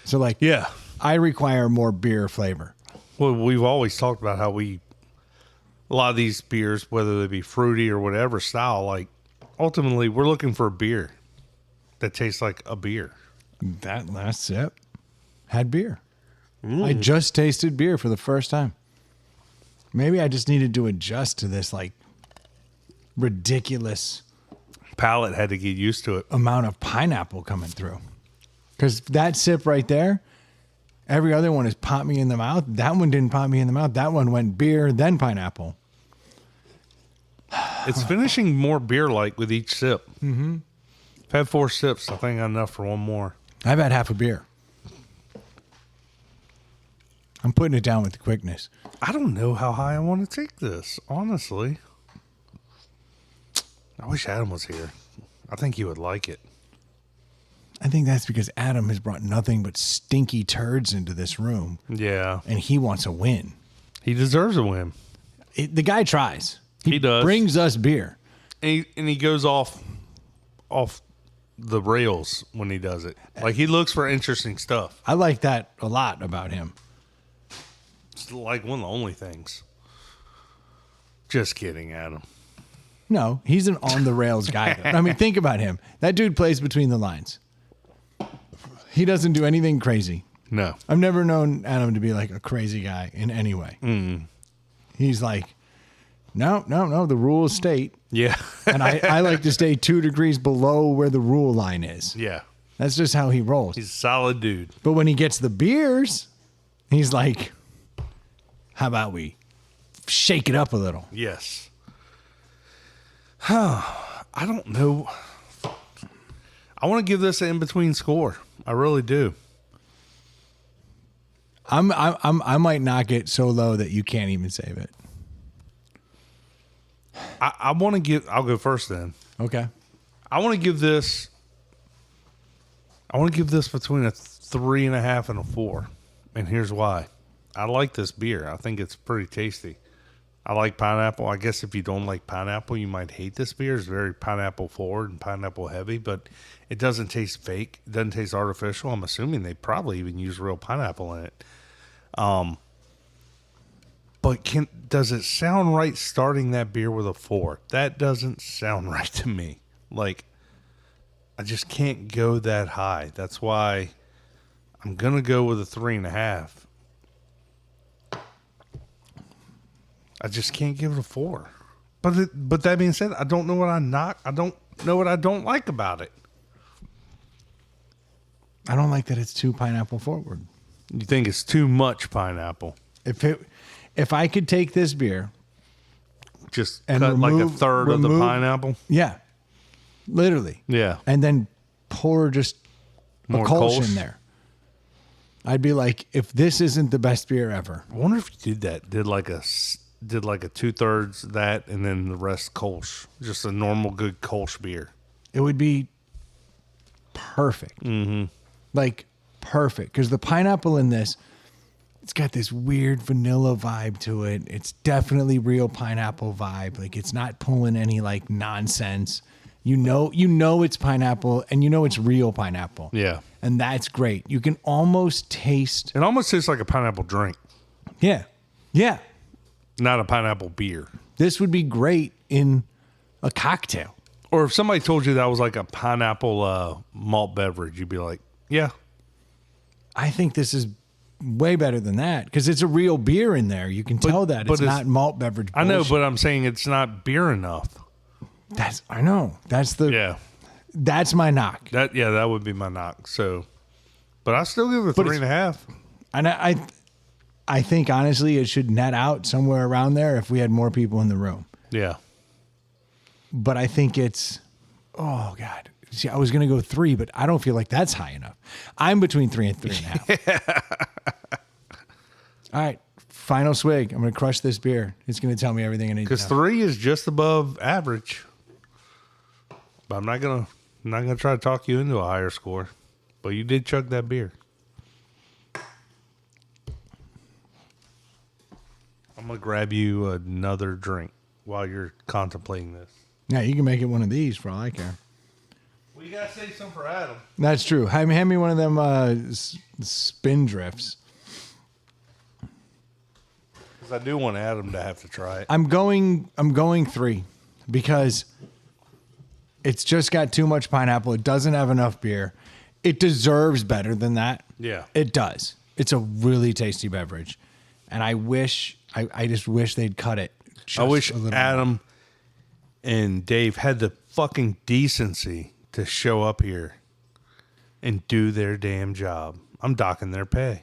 So, like, yeah, I require more beer flavor. Well, we've always talked about how a lot of these beers, whether they be fruity or whatever style, like ultimately we're looking for a beer that tastes like a beer. That last sip had beer. I just tasted beer for the first time. Maybe I just needed to adjust to this like ridiculous Palate had to get used to it. amount of pineapple coming through. Because that sip right there, every other one is pop me in the mouth. That one didn't pop me in the mouth. That one went beer, then pineapple. It's finishing more beer-like with each sip. Mm-hmm. I've had 4 sips. I think enough for one more. I've had half a beer. I'm putting it down with the quickness. I don't know how high I want to take this, honestly. I wish Adam was here. I think he would like it. I think that's because Adam has brought nothing but stinky turds into this room. Yeah. And he wants a win. He deserves a win. The guy tries. He does. Brings us beer. And he goes off the rails when he does it. Like, he looks for interesting stuff. I like that a lot about him. It's like one of the only things. Just kidding, Adam. No, he's an on the rails guy. Though. I mean, think about him. That dude plays between the lines. He doesn't do anything crazy. No. I've never known Adam to be like a crazy guy in any way. He's like, no, the rules state. Yeah. And I like to stay 2 degrees below where the rule line is. Yeah. That's just how he rolls. He's a solid dude. But when he gets the beers, he's like, how about we shake it up a little? Yes. I don't know. I want to give this an in-between score. I really do. I might knock it so low that you can't even save it. I want to give. I'll go first then. Okay. I want to give this between a 3.5 and a 4, and here's why. I like this beer. I think it's pretty tasty. I like pineapple. I guess if you don't like pineapple, you might hate this beer. It's very pineapple forward and pineapple heavy, but it doesn't taste fake. It doesn't taste artificial. I'm assuming they probably even use real pineapple in it. But does it sound right starting that beer with a 4? That doesn't sound right to me. Like, I just can't go that high. That's why I'm going to go with a 3.5. I just can't give it a 4. But that being said, I don't know what I don't know what I don't like about it. I don't like that it's too pineapple forward. You think it's too much pineapple? If I could take this beer, Just and cut like a remove- third of the remove- pineapple? yeah, literally, Yeah. and then pour just More a Kolsch Kolsch? in there, I'd be like, if this isn't the best beer ever, I wonder if you did that. Did like a 2/3 that and then the rest Kolsch. Just a normal good Kolsch beer. it would be perfect. Mm-hmm. Like perfect, because the pineapple in this, it's got this weird vanilla vibe to it. It's definitely real pineapple vibe. Like, it's not pulling any like nonsense. You know it's pineapple, and you know it's real pineapple. Yeah. And that's great. You can almost taste. It almost tastes like a pineapple drink, Yeah. Yeah. not a pineapple beer. This would be great in a cocktail. Or if somebody told you that was like a pineapple malt beverage, you'd be like, yeah. I think this is way better than that, because it's a real beer in there. You can tell that but it's not malt beverage I know, bullshit. but I'm saying it's not beer enough. I know. Yeah. That's my knock. That would be my knock. So, but I still give it a 3.5. And I think honestly it should net out somewhere around there if we had more people in the room. Yeah. But I think it's, oh God. See, I was going to go 3, but I don't feel like that's high enough. I'm between 3 and 3.5. All right. Final swig. I'm going to crush this beer. It's going to tell me everything I need to know. Because 3 is just above average. But I'm not gonna try to talk you into a higher score. But you did chug that beer. I'm gonna grab you another drink while you're contemplating this. Yeah, you can make it one of these for all I care. Well, you gotta save some for Adam. That's true. Hand me one of them spin drifts. I do want Adam to have to try it. I'm going 3 because it's just got too much pineapple. It doesn't have enough beer. It deserves better than that. Yeah. It does. It's a really tasty beverage. And I just wish they'd cut it. I wish Adam and Dave had the fucking decency to show up here and do their damn job. I'm docking their pay.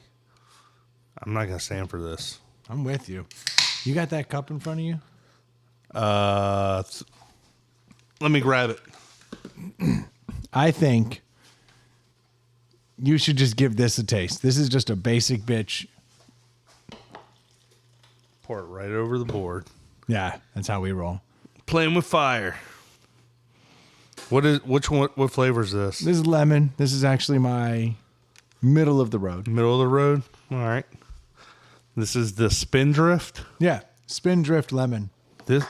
I'm not going to stand for this. I'm with you. You got that cup in front of you? Let me grab it. I think you should just give this a taste. This is just a basic bitch. Pour it right over the board. Yeah, that's how we roll. Playing with fire. What flavor is this? This is lemon. This is actually my middle of the road. Middle of the road? All right. This is the Spindrift? Yeah, Spindrift lemon.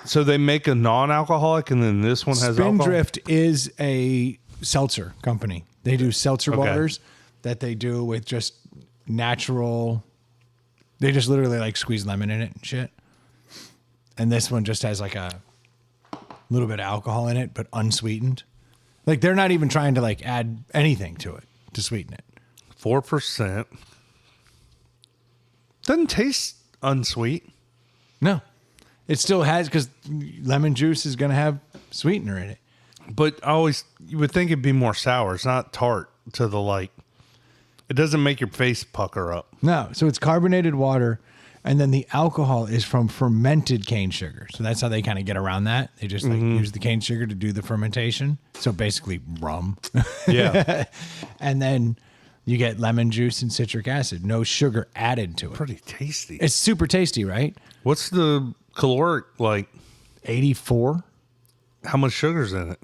So they make a non-alcoholic, and then this one has alcohol? Spindrift is a seltzer company. They do seltzer waters that they do with just natural. They just literally like squeeze lemon in it and shit. And this one just has like a little bit of alcohol in it, but unsweetened. Like they're not even trying to like add anything to it to sweeten it. 4%. Doesn't taste unsweet. No. It still has, because lemon juice is going to have sweetener in it. But you would think it'd be more sour. It's not tart to the like. It doesn't make your face pucker up. No. So it's carbonated water, and then the alcohol is from fermented cane sugar. So that's how they kind of get around that. They just like use the cane sugar to do the fermentation. So basically rum. Yeah. And then you get lemon juice and citric acid. No sugar added to it. Pretty tasty. It's super tasty, right? What's the caloric like? 84. How much sugar's in it?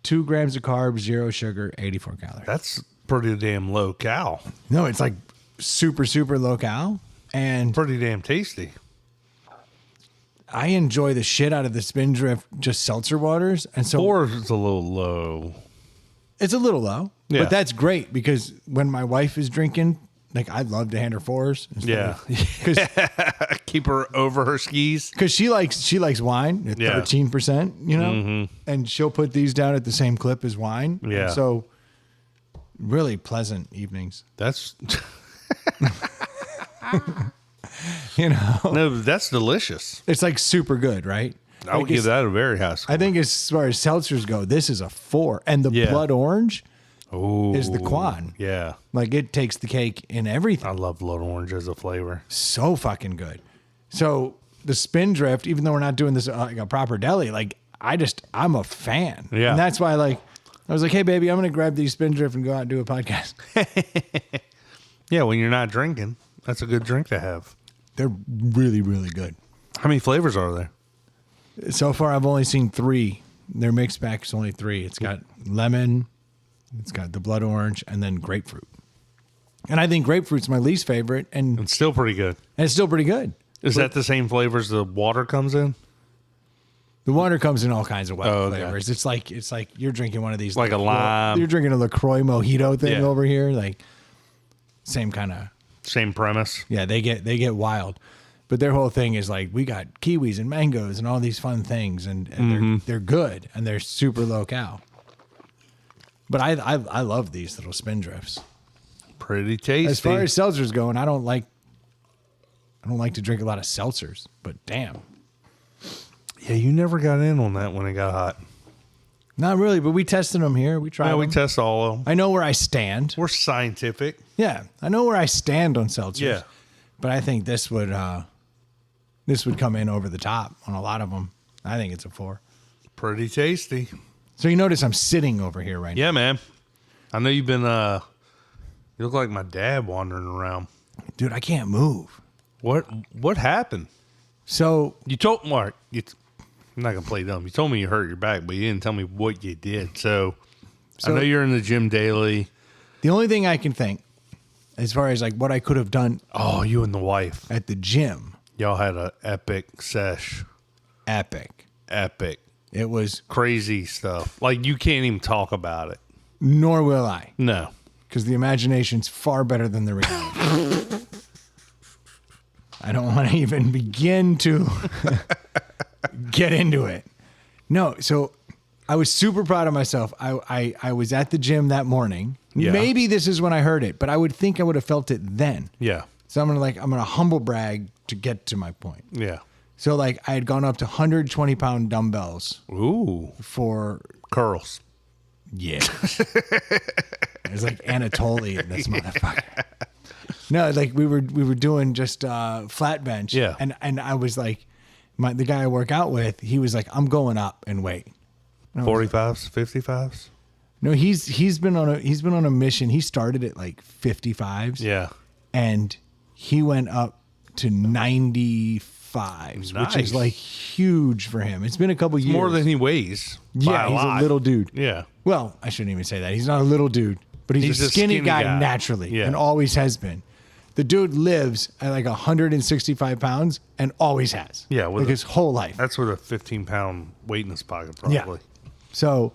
2 grams of carbs, 0 sugar, 84 calories. That's pretty damn low cal. No, it's like super, super low cal. And Pretty damn tasty. I enjoy the shit out of the Spindrift just seltzer waters. And so 4 is a little low. it's a little low. Yeah. But that's great because when my wife is drinking, like I love to hand her 4s. Yeah. Keep her over her skis. Because she likes wine at 13%, you know? And she'll put these down at the same clip as wine. Yeah. So really pleasant evenings. That's You know? no, that's delicious. It's like super good, right? I would give that a very high score. I think as far as seltzers go, this is a 4. And the blood orange is the Quan. Yeah. Like it takes the cake in everything. I love blood orange as a flavor. So fucking good. So the Spindrift, even though we're not doing this like a proper deli, like I'm a fan. Yeah. And that's why I was like, hey baby, I'm going to grab these Spindrift and go out and do a podcast. Yeah. When you're not drinking, that's a good drink to have. They're really, really good. How many flavors are there? So far, I've only seen 3. Their mixed pack is only 3. It's got lemon, it's got the blood orange, and then grapefruit. And I think grapefruit's my least favorite, and It's still pretty good. it's still pretty good. Is that the same flavors the water comes in? The water comes in all kinds of wild okay. flavors. It's like you're drinking one of these, Like a lime. You're drinking a LaCroix mojito thing Yeah. over here, like same kind of. Same premise. Yeah, they get wild, but their whole thing is like we got kiwis and mangoes and all these fun things, and they're good and they're super low cal. But I love these little Spindrifts. Pretty tasty. As far as seltzers go, and I don't like to drink a lot of seltzers, but damn. Yeah, you never got in on that when it got hot. Not really, but we tested them here. We tried Yeah, them. we test all of them. I know where I stand. We're scientific. Yeah, I know where I stand on seltzers. Yeah. But I think this would come in over the top on a lot of them. I think it's a 4. Pretty tasty. So you notice I'm sitting over here right now. Yeah, man. I know you've been, you look like my dad wandering around. Dude, I can't move. What happened? So You told Mark, I'm not going to play dumb. You told me you hurt your back, but you didn't tell me what you did. So I know you're in the gym daily. the only thing I can think, as far as like what I could have done Oh, you and the wife. at the gym, Y'all had an epic sesh. epic. Epic. It was, Crazy stuff. Like, you can't even talk about it. nor will I, No. because the imagination's far better than the reality. I don't want to even begin to get into it. No, so I was super proud of myself. I was at the gym that morning. Yeah. Maybe this is when I heard it, but I would think I would have felt it then. Yeah. So I'm gonna humble brag to get to my point. Yeah. So like I had gone up to 120-pound dumbbells Ooh. for Curls. yeah. It was like Anatolian, this motherfucker. No, like we were doing just flat bench. Yeah. And I was like, the guy I work out with, he was like, I'm going up in weight. 45s, 55s. No, he's been on a mission. He started at like 55s. Yeah. And he went up to 95s, which is Nice. like huge for him. It's been a couple years. More than he weighs. by yeah, he's lot. a little dude. Yeah. Well, I shouldn't even say that. He's not a little dude, but he's a skinny guy naturally Yeah. and always has been. The dude lives at like 165 pounds and always has. Yeah, with like his whole life. That's with a 15-pound weight in his pocket, probably. Yeah. So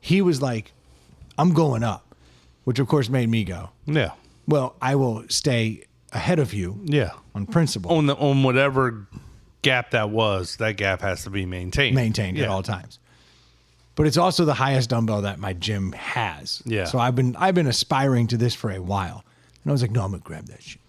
he was like, I'm going up, which of course made me go, Yeah. well, I will stay ahead of you Yeah. on principle, On whatever gap that gap has to be maintained. maintained Yeah. at all times. But it's also the highest dumbbell that my gym has. Yeah. So I've been aspiring to this for a while. And I was like, no, I'm going to grab that shit.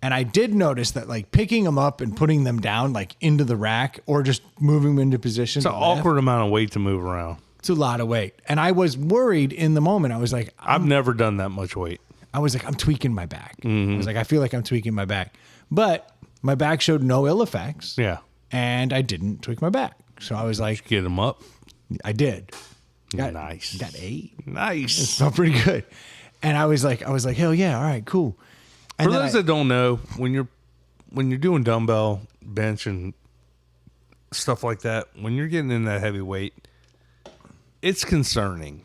And I did notice that like picking them up and putting them down like into the rack or just moving them into position. It's an awkward amount of weight to move around. It's a lot of weight. And I was worried in the moment. I was like, I've never done that much weight. I'm tweaking my back. I was like, I feel like I'm tweaking my back. But my back showed no ill effects. Yeah. And I didn't tweak my back. So I was like, Get them up. I did. Nice. Got 8. Nice. Felt pretty good. And I was like, hell yeah, all right, cool. And For then those that don't know, when you're doing dumbbell bench and stuff like that, when you're getting in that heavy weight, it's concerning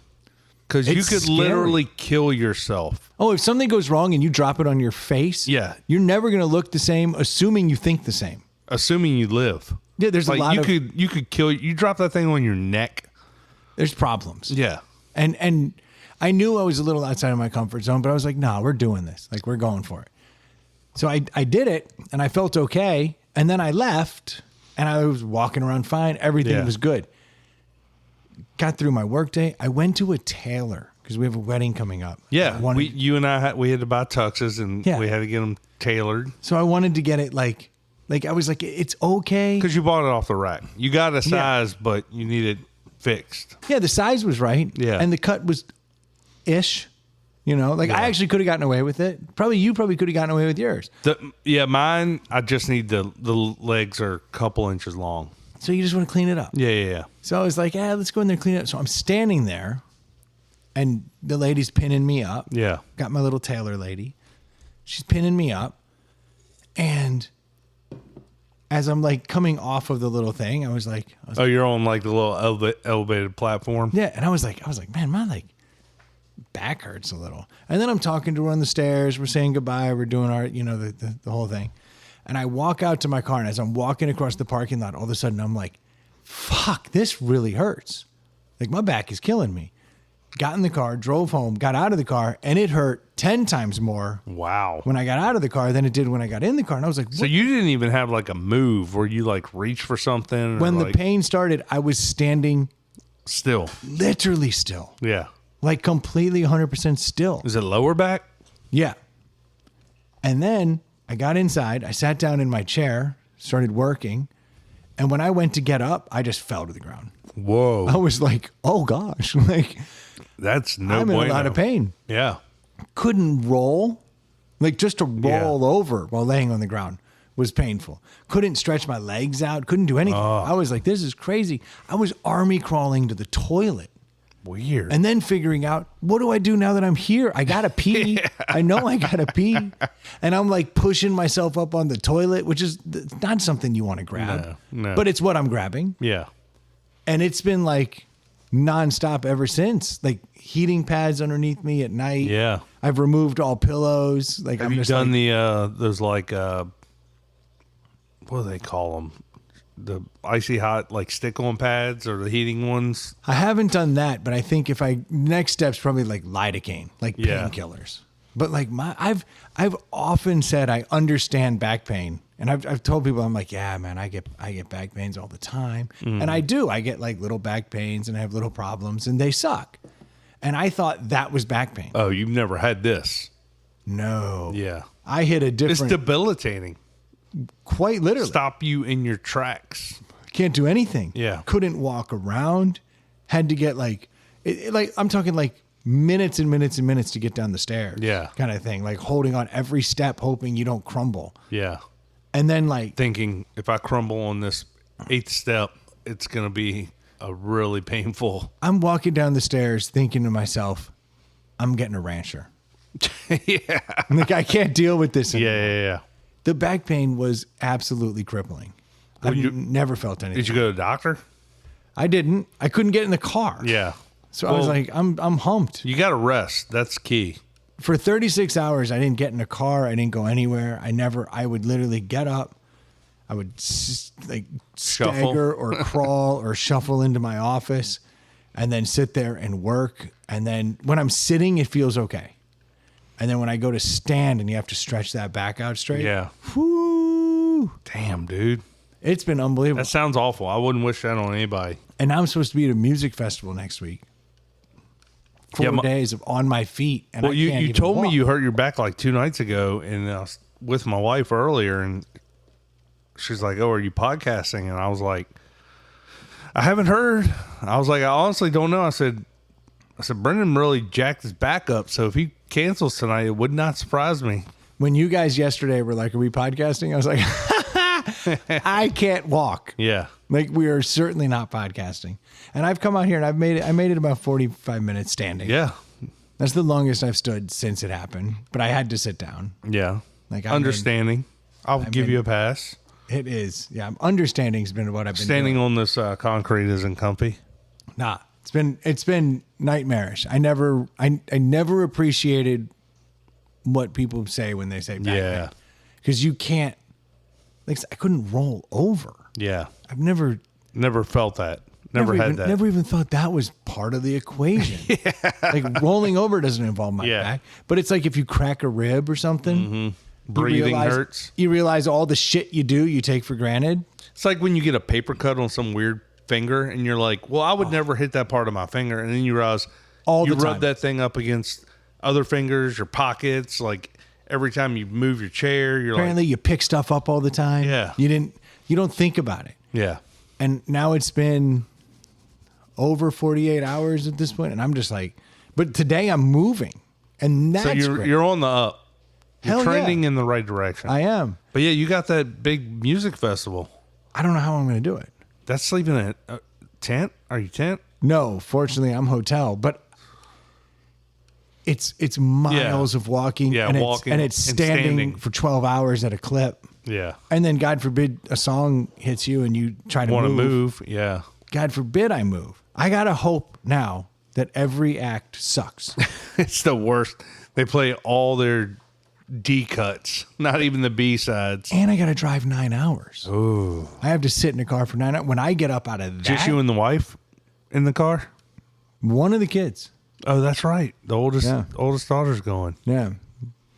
because you It's could scary. literally kill yourself. oh, if something goes wrong and you drop it on your face, Yeah. you're never gonna look the same, assuming you think the same. Assuming you live. Yeah, there's Like a lot you of could kill you drop that thing on your neck. there's problems. Yeah. And I knew I was a little outside of my comfort zone, but I was like, nah, we're doing this. Like we're going for it. So I did it and I felt okay. And then I left and I was walking around fine. Everything Yeah. was good. Got through my workday. I went to a tailor because we have a wedding coming up. Yeah. I wanted- You and I we had to buy tuxes and Yeah. we had to get them tailored so I wanted to get it like I was like, it's okay. because you bought it off the rack. You got a size, but you need it fixed. Yeah, the size was right. Yeah. And the cut was ish. You know, like I actually could have gotten away with it. You probably could have gotten away with yours. Mine. I just need the legs are a couple inches long. So you just want to clean it up. Yeah. So I was like, let's go in there and clean it up. So I'm standing there and the lady's pinning me up. Yeah. Got my little tailor lady. She's pinning me up. And as I'm like coming off of the little thing, I was like, Oh, you're on like the little elevated platform. yeah. And I was like, man, my like back hurts a little. And then I'm talking to her on the stairs. We're saying goodbye. We're doing our, the whole thing. And I walk out to my car. And as I'm walking across the parking lot, all of a sudden I'm like, fuck, this really hurts. Like my back is killing me. Got in the car, drove home, got out of the car, and it hurt 10 times more Wow. when I got out of the car than it did when I got in the car. And I was like, So you didn't even have like a move where you like reach for something. when or the like, pain started, I was standing still. literally still, Yeah. like completely 100% still. Is it lower back? Yeah. And then I got inside, I sat down in my chair, started working. And when I went to get up, I just fell to the ground. Whoa. I was like, oh gosh, like That's no I'm in bueno. a lot of pain. Yeah. Couldn't roll, like just to roll over while laying on the ground was painful. Couldn't stretch my legs out, couldn't do anything. I was like, this is crazy. I was army crawling to the toilet. Weird. And then figuring out, what do I do now that I'm here? I gotta pee. I know I gotta pee. And I'm like pushing myself up on the toilet, which is not something you want to grab. No. But it's what I'm grabbing. yeah. And it's been like nonstop ever since. Like heating pads underneath me at night. Yeah. I've removed all pillows. Like Have I'm you just done like, those like what do they call them? The icy hot like stick-on pads or the heating ones? I haven't done that, but I think next step's probably like lidocaine, like Yeah. painkillers. But like I've often said I understand back pain, and I've told people, I'm like, yeah, man, I get back pains all the time, and I do. I get like little back pains, and I have little problems, and they suck. And I thought that was back pain. Oh, you've never had this? No. Yeah. I hit a different. It's debilitating. Quite literally. Stop you in your tracks. Can't do anything. Yeah. Couldn't walk around. Had to get like I'm talking like minutes and minutes and minutes to get down the stairs. Yeah. Kind of thing. Like holding on every step, hoping you don't crumble. Yeah. And then like Thinking if I crumble on this 8th step, it's going to be a really painful. I'm walking down the stairs thinking to myself, I'm getting a rancher. Yeah. I'm like, I can't deal with this anymore. Yeah. The back pain was absolutely crippling. Well, I've never felt anything. Did you go to the doctor? I didn't. I couldn't get in the car. Yeah. So I was like, I'm humped. You got to rest. That's key. For 36 hours, I didn't get in a car. I didn't go anywhere. I would literally get up. I would stagger or crawl or shuffle into my office and then sit there and work. And then when I'm sitting, it feels okay. And then when I go to stand and you have to stretch that back out straight. Yeah. Whoo. Damn, dude. It's been unbelievable. That sounds awful. I wouldn't wish that on anybody. And now I'm supposed to be at a music festival next week. 4 days of on my feet. And well, I can't you even told me walk. you hurt your back like 2 nights ago, and I was with my wife earlier, and she's like, "Oh, are you podcasting?" And I was like, "I haven't heard." I was like, "I honestly don't know." I said, Brendan really jacked his back up, so if he cancels tonight, it would not surprise me. When you guys yesterday were like, "Are we podcasting?" I was like, I can't walk. Yeah. Like we are certainly not podcasting. And I've come out here and I made it about 45 minutes standing. Yeah. That's the longest I've stood since it happened. But I had to sit down. Yeah. Like understanding. I'll give you a pass. It is. Yeah. Understanding's been what I've been Standing doing. on this concrete isn't comfy. Nah. It's been nightmarish. I never appreciated what people say when they say back Yeah. because you can't, like, I couldn't roll over. Yeah. I've never felt that. Never had that. Never even thought that was part of the equation. Like rolling over doesn't involve my back, but it's like if you crack a rib or something, Breathing hurts. You realize all the shit you take for granted. It's like when you get a paper cut on some weird finger and you're like, well, I would never hit that part of my finger. And then you realize you rub that thing up against other fingers, your pockets. Like every time you move your chair, you're apparently you pick stuff up all the time. Yeah. You don't think about it. Yeah. And now it's been over 48 hours at this point, and I'm just like, but today I'm moving, and that's so great. you're on the up. You're Hell trending yeah. in the right direction. I am. But yeah, you got that big music festival. I don't know how I'm going to do it. That's sleeping in a tent? Are you tent? No, fortunately, I'm hotel, but it's miles of walking, walking and it's standing for 12 hours at a clip. Yeah. And then, God forbid, a song hits you and you try to Want to move. Yeah. God forbid I move. I got to hope now that every act sucks. It's the worst. They play all their D cuts, not even the B sides. And I got to drive 9 hours. Ooh. I have to sit in the car for 9 hours. When I get up out of that. Just you and the wife in the car? One of the kids. Oh, that's right. The oldest daughter's going. Yeah.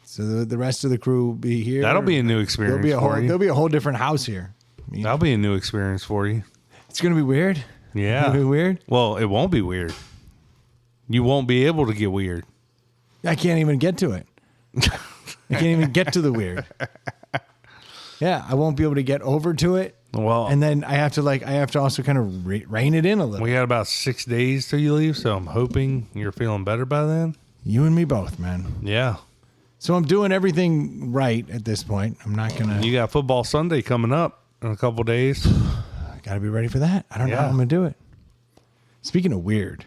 So the rest of the crew will be here. That'll be a new experience for you. There'll be a whole different house here. That'll be a new experience for you. It's going to be weird. Yeah. It'll be weird. Well, it won't be weird. You won't be able to get weird. I can't even get to it. I can't even get to the weird. Yeah, I won't be able to get over to it. Well, and then I have to also kind of rein it in a little. We got about 6 days till you leave, so I'm hoping you're feeling better by then. You and me both, man. Yeah. So I'm doing everything right at this point. I'm not gonna. You got football Sunday coming up in a couple days. I got to be ready for that. I don't know how I'm gonna do it. Speaking of weird,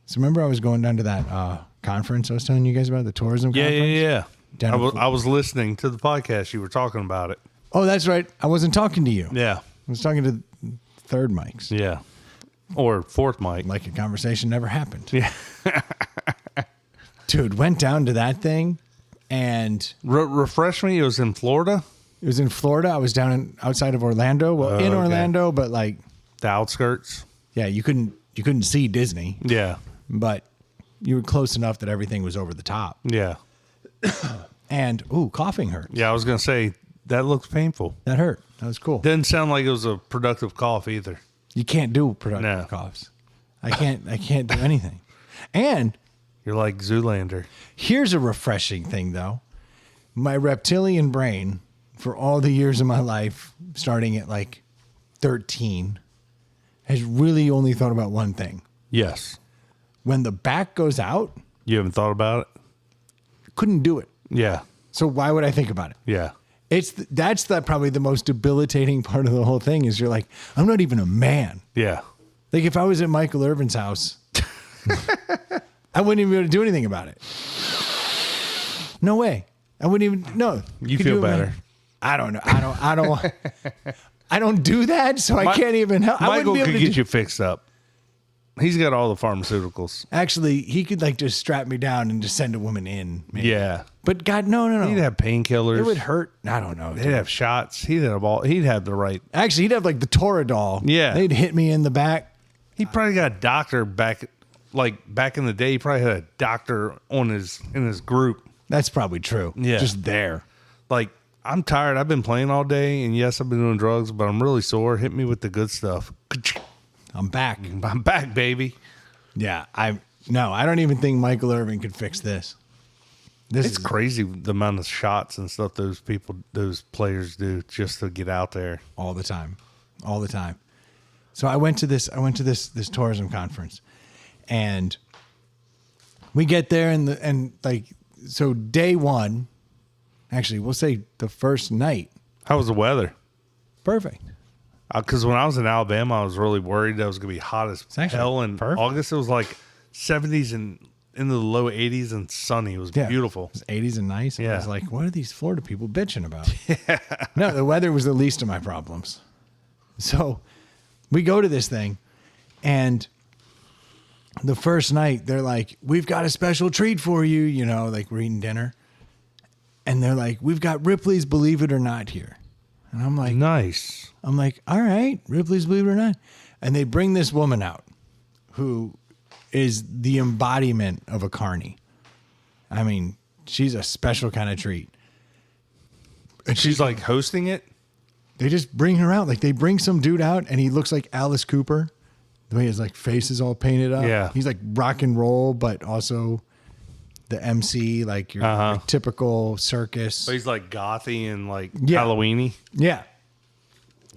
so remember I was going down to that conference I was telling you guys about, the tourism conference? Yeah. I I was listening to the podcast. You were talking about it. Oh, that's right. I wasn't talking to you. Yeah. I was talking to third mics. Yeah. Or fourth mic. Like a conversation never happened. Yeah. Dude, went down to that thing and... refresh me. It was in Florida? It was in Florida. I was down outside of Orlando. Well, in Orlando, but like... The outskirts? Yeah, you couldn't see Disney. Yeah. But you were close enough that everything was over the top. Yeah. And, coughing hurts. Yeah, I was going to say, that looks painful. That hurt. That was cool. Didn't sound like it was a productive cough either. You can't do productive coughs. I can't do anything. And you're like Zoolander. Here's a refreshing thing, though. My reptilian brain, for all the years of my life, starting at like 13, has really only thought about one thing. Yes. When the back goes out. You haven't thought about it? Couldn't do it. Yeah. So why would I think about it? Yeah. That's probably the most debilitating part of the whole thing is you're like, I'm not even a man. Yeah. Like if I was at Michael Irvin's house, I wouldn't even be able to do anything about it. No way. I wouldn't even, no. You feel better. I don't know. I don't do that, so I can't even help. Michael could get you fixed up. He's got all the pharmaceuticals. Actually, he could like just strap me down and just send a woman in. Maybe. Yeah. But God, no. He'd have painkillers. It would hurt. I don't know. He'd have shots. He'd have the right. Actually, he'd have like the Toradol. Yeah. They'd hit me in the back. He probably got a doctor back in the day. He probably had a doctor in his group. That's probably true. Yeah. Just there. Like, I'm tired. I've been playing all day, and yes, I've been doing drugs, but I'm really sore. Hit me with the good stuff. I'm back. I'm back, baby. Yeah. I don't even think Michael Irvin could fix this. It's crazy the amount of shots and stuff those players do just to get out there all the time. So I went to this tourism conference, and we get there so day one, actually we'll say the first night. How was the weather? Perfect. Because when I was in Alabama, I was really worried that it was going to be hot as hell. In August, it was like 70s and into the low 80s and sunny. It was beautiful. It was 80s and nice. And yeah. I was like, what are these Florida people bitching about? Yeah. No, the weather was the least of my problems. So we go to this thing, and the first night, they're like, we've got a special treat for you, like we're eating dinner. And they're like, we've got Ripley's Believe It or Not here. And I'm like, nice. I'm like, all right, Ripley's Believe It or Not. And they bring this woman out who is the embodiment of a carny. I mean, she's a special kind of treat. And she's like hosting it? They just bring her out. Like they bring some dude out and he looks like Alice Cooper. The way his like face is all painted up. Yeah. He's like rock and roll, but also the MC, like your like, typical circus. But he's like gothy and like Halloween-y. Yeah.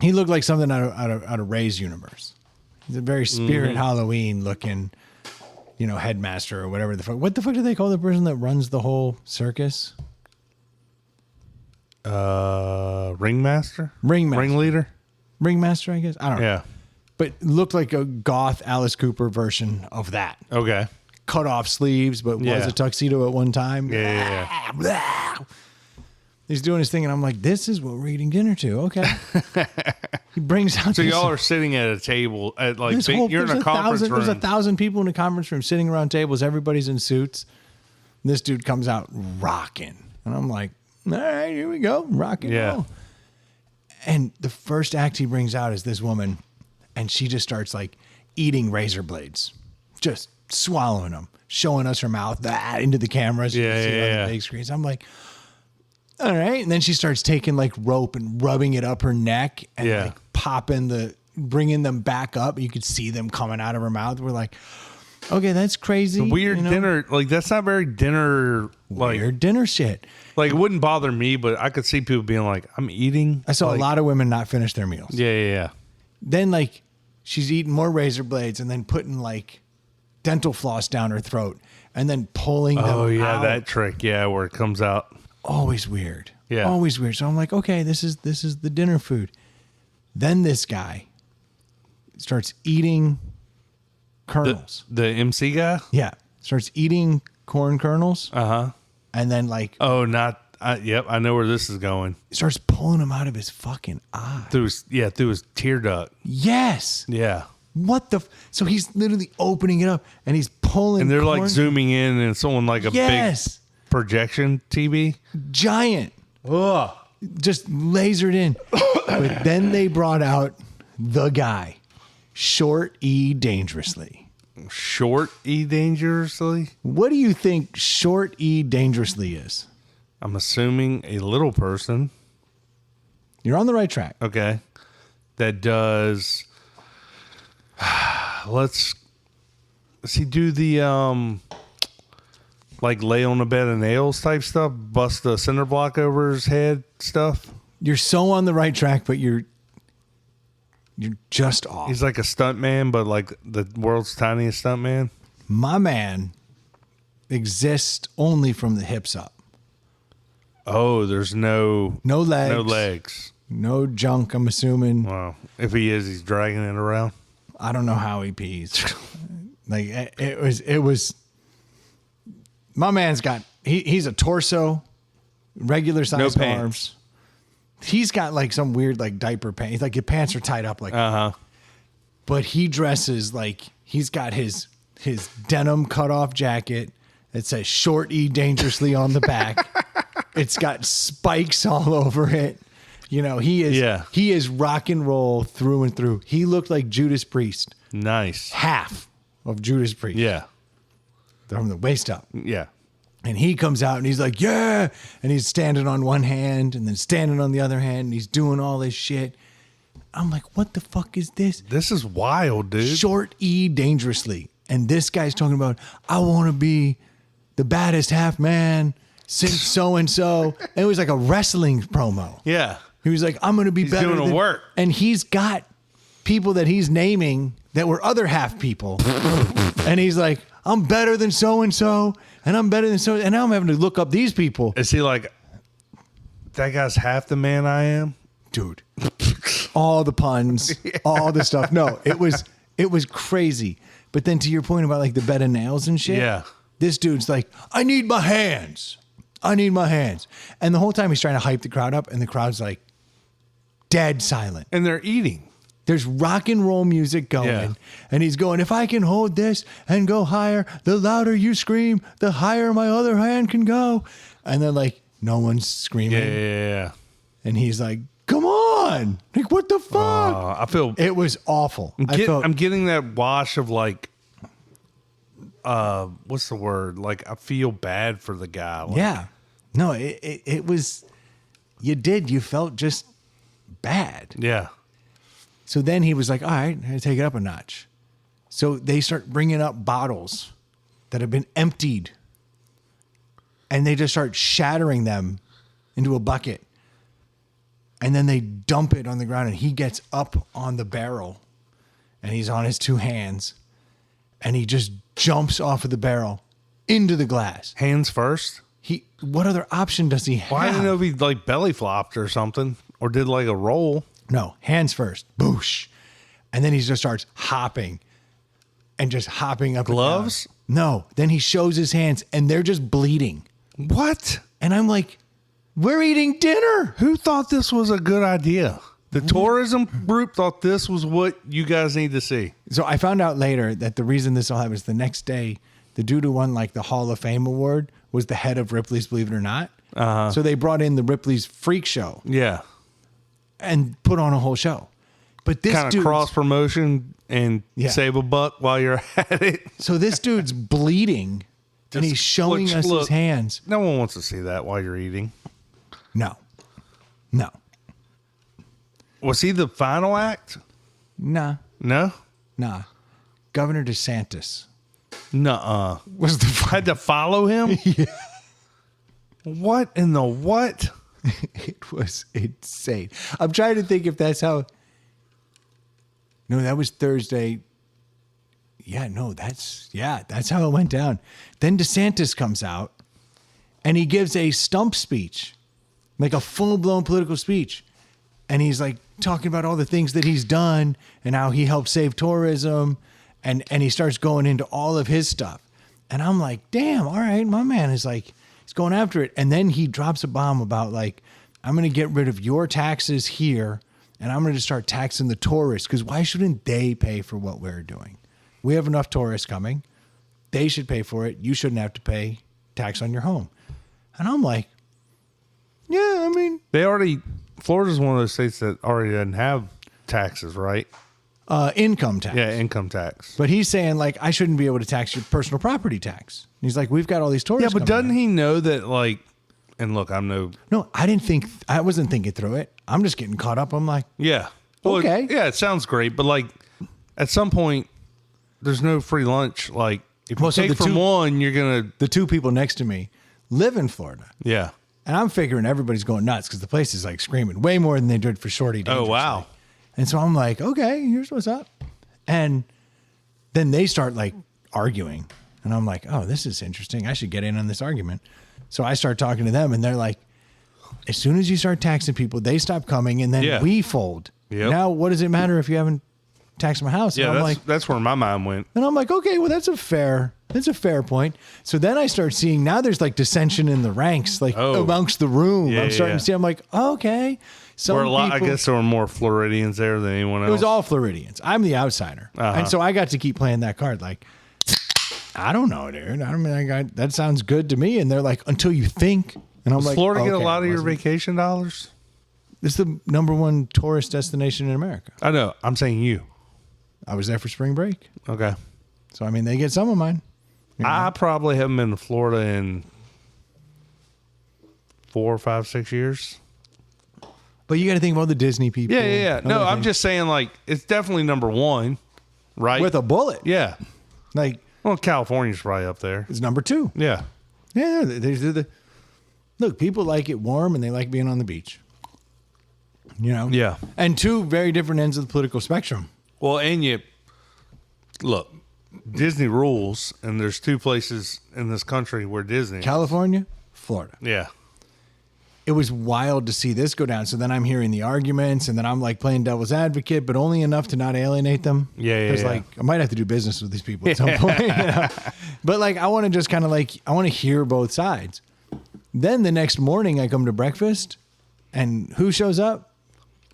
He looked like something out of Ray's universe. He's a very Spirit Halloween looking, headmaster or whatever the fuck. What the fuck do they call the person that runs the whole circus? Ringmaster? Ringleader? Ringmaster, I guess. I don't know. Yeah. But looked like a goth Alice Cooper version of that. Okay. Cut off sleeves, but was a tuxedo at one time. Yeah. He's doing his thing, and I'm like, this is what we're eating dinner to. Okay. He brings out. So y'all are sitting at a table at like you're in a conference room. There's 1,000 people in a conference room sitting around tables. Everybody's in suits. And this dude comes out rocking, and I'm like, all right, here we go, rock and roll. And the first act he brings out is this woman, and she just starts like eating razor blades, just swallowing them, showing us her mouth into the cameras. You can see it on the big screens. I'm like, all right. And then she starts taking like rope and rubbing it up her neck and like bringing them back up. You could see them coming out of her mouth. We're like, okay, that's crazy. Weird dinner. Like that's not very dinner. Weird dinner shit. Like it wouldn't bother me, but I could see people being like, I'm eating. I saw a lot of women not finish their meals. Yeah. Then like she's eating more razor blades and then putting like dental floss down her throat and then pulling them out. Oh yeah, that trick. Yeah, where it comes out. Always weird. Yeah. Always weird. So I'm like, okay, this is the dinner food. Then this guy starts eating kernels. The MC guy? Yeah. Starts eating corn kernels. Uh-huh. And then like... Oh, yep, I know where this is going. Starts pulling them out of his fucking eye. Through his tear duct. Yes. Yeah. What the... So he's literally opening it up and he's pulling And they're like zooming in and someone like a big projection TV. Giant. Ugh. Just lasered in. But then they brought out the guy. Short E Dangerously. Short E Dangerously? What do you think Short E Dangerously is? I'm assuming a little person. You're on the right track. Okay. That does. Let's he do the like lay on a bed of nails type stuff, bust the cinder block over his head stuff. You're so on the right track, but you're just off. He's like a stunt man, but like the world's tiniest stunt man. My man exists only from the hips up. Oh, there's no legs. No legs. No junk, I'm assuming. Wow. If he is, he's dragging it around. I don't know how he pees. Like it was my man's got he's a torso, regular size No arms. pants. He's got like some weird like diaper pants. Like your pants are tied up like but he dresses like he's got his denim cutoff jacket that says "Short E dangerously" on the back. It's got spikes all over it. You know, he is rock and roll through and through. He looked like Judas Priest. Nice. Half of Judas Priest. Yeah. From the waist up. Yeah. And he comes out and he's like, yeah. And he's standing on one hand and then standing on the other hand. And he's doing all this shit. I'm like, what the fuck is this? This is wild, dude. Short E dangerously. And this guy's talking about, I want to be the baddest half man since so-and-so. And it was like a wrestling promo. Yeah. He was like, I'm going to be better doing the work. And he's got people that he's naming that were other half people. And he's like, I'm better than so-and-so. And I'm better than so. And now I'm having to look up these people. Is he like, that guy's half the man I am? Dude. All the puns, all the stuff. No, it was crazy. But then to your point about like the bed of nails and shit. Yeah. This dude's like, I need my hands. I need my hands. And the whole time he's trying to hype the crowd up. And the crowd's like dead silent. And they're eating. There's rock and roll music going. Yeah. And he's going, if I can hold this and go higher, the louder you scream, the higher my other hand can go. And then like, no one's screaming. Yeah. And he's like, come on. Like, what the fuck? I feel It was awful. I'm getting that wash of like, what's the word? Like, I feel bad for the guy. Like, yeah. No, it was, you felt just bad. Yeah. So then he was like, all right, I take it up a notch. So they start bringing up bottles that have been emptied and they just start shattering them into a bucket. And then they dump it on the ground and he gets up on the barrel and he's on his two hands and he just jumps off of the barrel into the glass. Hands first? What other option does he have? Well, I didn't know if he like belly flopped or something or did like a roll. No, hands first. Boosh. And then he just starts hopping and just hopping up. Gloves? No. Then he shows his hands and they're just bleeding. What? And I'm like, we're eating dinner. Who thought this was a good idea? The tourism group thought this was what you guys need to see. So I found out later that the reason this all happened is the next day, the dude who won like the Hall of Fame award was the head of Ripley's Believe It or Not. So they brought in the Ripley's Freak Show. Yeah. And put on a whole show. But this kind of cross promotion and save a buck while you're at it. So this dude's bleeding and he's showing us his hands. No one wants to see that while you're eating. No. Was he the final act? Nah. No? Nah. Governor DeSantis. Nuh-uh. Was the had to follow him? Yeah. What in the what? It was insane. I'm trying to think if that's how. No, that was Thursday. Yeah, no, that's how it went down. Then DeSantis comes out and he gives a stump speech, like a full-blown political speech. And he's like talking about all the things that he's done and how he helped save tourism. And he starts going into all of his stuff. And I'm like, damn, all right, my man is like, he's going after it. And then he drops a bomb about like, I'm going to get rid of your taxes here and I'm going to start taxing the tourists because why shouldn't they pay for what we're doing? We have enough tourists coming. They should pay for it. You shouldn't have to pay tax on your home. And I'm like, yeah, I mean. Florida's one of those states that already doesn't have taxes, right? Income tax. Yeah, income tax. But he's saying like, I shouldn't be able to tax your personal property tax. And he's like, we've got all these tourists. Yeah, but doesn't he know that like And look, I'm no. No, I wasn't thinking through it. I'm just getting caught up. I'm like, Yeah. Well, okay. Yeah, it sounds great, but like at some point, there's no free lunch. Like if you take from one, you're gonna. The two people next to me live in Florida. Yeah. And I'm figuring everybody's going nuts because the place is like screaming way more than they did for Shorty Dangerously. Oh, wow. And so I'm like, okay, here's what's up. And then they start like arguing. And I'm like, oh, this is interesting. I should get in on this argument. So I start talking to them and they're like, as soon as you start taxing people, they stop coming and then we fold. Yep. Now, what does it matter if you haven't taxed my house? Yeah, and I'm like, that's where my mind went. and I'm like, okay, well, that's a fair point. So then I start seeing now there's like dissension in the ranks, like amongst the room. Yeah, I'm starting to see, I'm like, okay. I guess there were more Floridians there than anyone else. It was all Floridians. I'm the outsider. And so I got to keep playing that card. Like, I don't know, dude. That sounds good to me. And they're like, until you think. And I'm like, Florida get a lot of your vacation dollars? It's the number one tourist destination in America. I know. I'm saying you. I was there for spring break. Okay. So, I mean, they get some of mine. You know? I probably haven't been to Florida in 4, 5, 6 years. But you got to think about the Disney people. Yeah. No, I'm just saying, like, it's definitely number one, right? With a bullet. Yeah. Like, well, California's probably up there. It's number 2. Yeah. Yeah. Look, people like it warm and they like being on the beach. You know? Yeah. And two very different ends of the political spectrum. Well, and look, Disney rules, and there's 2 places in this country where Disney. California, Florida. Yeah. It was wild to see this go down. So then I'm hearing the arguments, and then I'm like playing devil's advocate, but only enough to not alienate them. Yeah. Because like I might have to do business with these people at some point. You know? But like I want to just kind of like I want to hear both sides. Then the next morning I come to breakfast, and who shows up?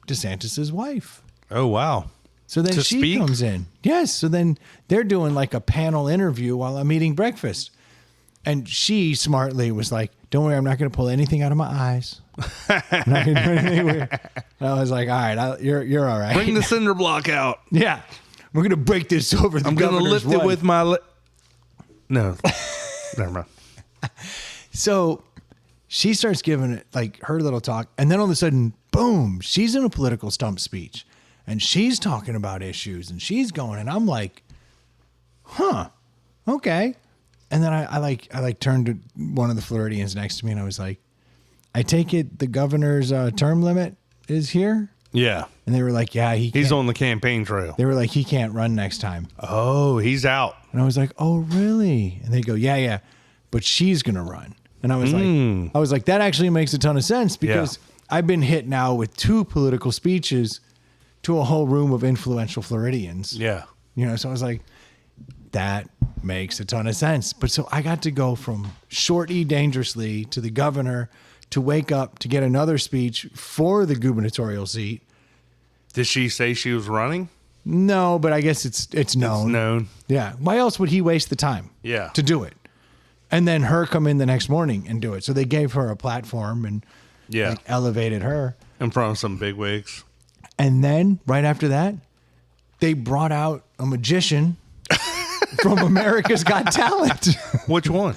DeSantis's wife. Oh wow. So then she comes in. Yes. So then they're doing like a panel interview while I'm eating breakfast. And she smartly was like, don't worry, I'm not going to pull anything out of my eyes. I'm not going to do anything weird. And I was like, all right, you're all right. Bring the cinder block out. Yeah. We're going to break this over the governor's I'm going to lift wife. it with my... No. Never mind. So she starts giving it like her little talk. And then all of a sudden, boom, she's in a political stump speech. And she's talking about issues. And she's going. And I'm like, huh, okay. And then I turned to one of the Floridians next to me and I was like, I take it the governor's term limit is here? Yeah. And they were like, yeah, he's on the campaign trail. They were like, he can't run next time. Oh, he's out. And I was like, oh, really? And they go, yeah, but she's going to run. And I was like, that actually makes a ton of sense because I've been hit now with 2 political speeches to a whole room of influential Floridians. Yeah. You know, so I was like, that makes a ton of sense. But so I got to go from Shorty Dangerously to the governor to wake up to get another speech for the gubernatorial seat. Did she say she was running? No, but I guess it's known. It's known. Yeah. Why else would he waste the time? Yeah. To do it? And then her come in the next morning and do it. So they gave her a platform and like, elevated her in front of some bigwigs. And then right after that, they brought out a magician from America's Got Talent. Which one?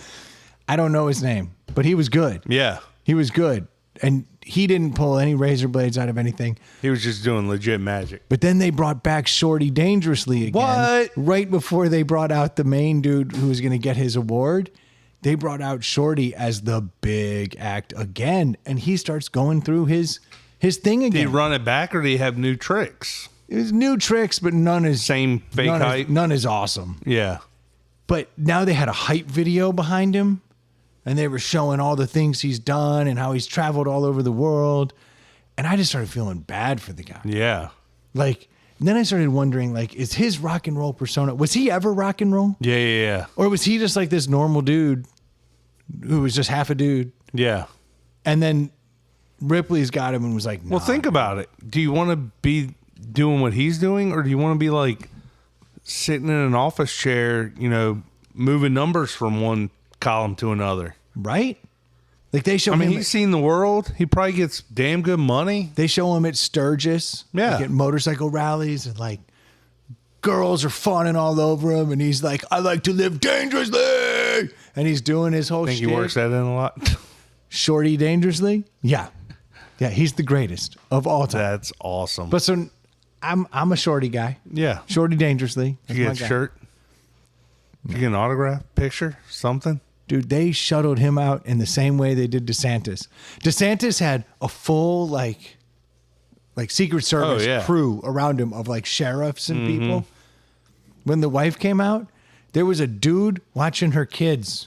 I don't know his name, but he was good. Yeah. He was good. And he didn't pull any razor blades out of anything. He was just doing legit magic. But then they brought back Shorty Dangerously again. What? Right before they brought out the main dude who was going to get his award, they brought out Shorty as the big act again. And he starts going through his thing again. Did he run it back or did he have new tricks? It was new tricks, but none is... Same fake hype? None is awesome. Yeah. But now they had a hype video behind him. And they were showing all the things he's done and how he's traveled all over the world. And I just started feeling bad for the guy. Yeah. Like, then I started wondering, like, is his rock and roll persona, was he ever rock and roll? Yeah. Or was he just like this normal dude who was just half a dude? Yeah. And then Ripley's got him and was like, nah. Well, think about it. Do you want to be doing what he's doing? Or do you want to be like sitting in an office chair, you know, moving numbers from one column to another? Right? Like they show him. I mean, he's seen the world. He probably gets damn good money. They show him at Sturgis. Yeah. Like at motorcycle rallies and like girls are fawning all over him. And he's like, I like to live dangerously. And he's doing his whole Think shtick. he works that in a lot? Shorty Dangerously? Yeah. Yeah, he's the greatest of all time. That's awesome. But so I'm a Shorty guy. yeah. Shorty Dangerously. Did you That's get my a guy. shirt? Did you get an autograph, picture, something? Dude, they shuttled him out in the same way they did DeSantis. DeSantis had a full like Secret Service crew around him of like sheriffs and people. When the wife came out, there was a dude watching her kids.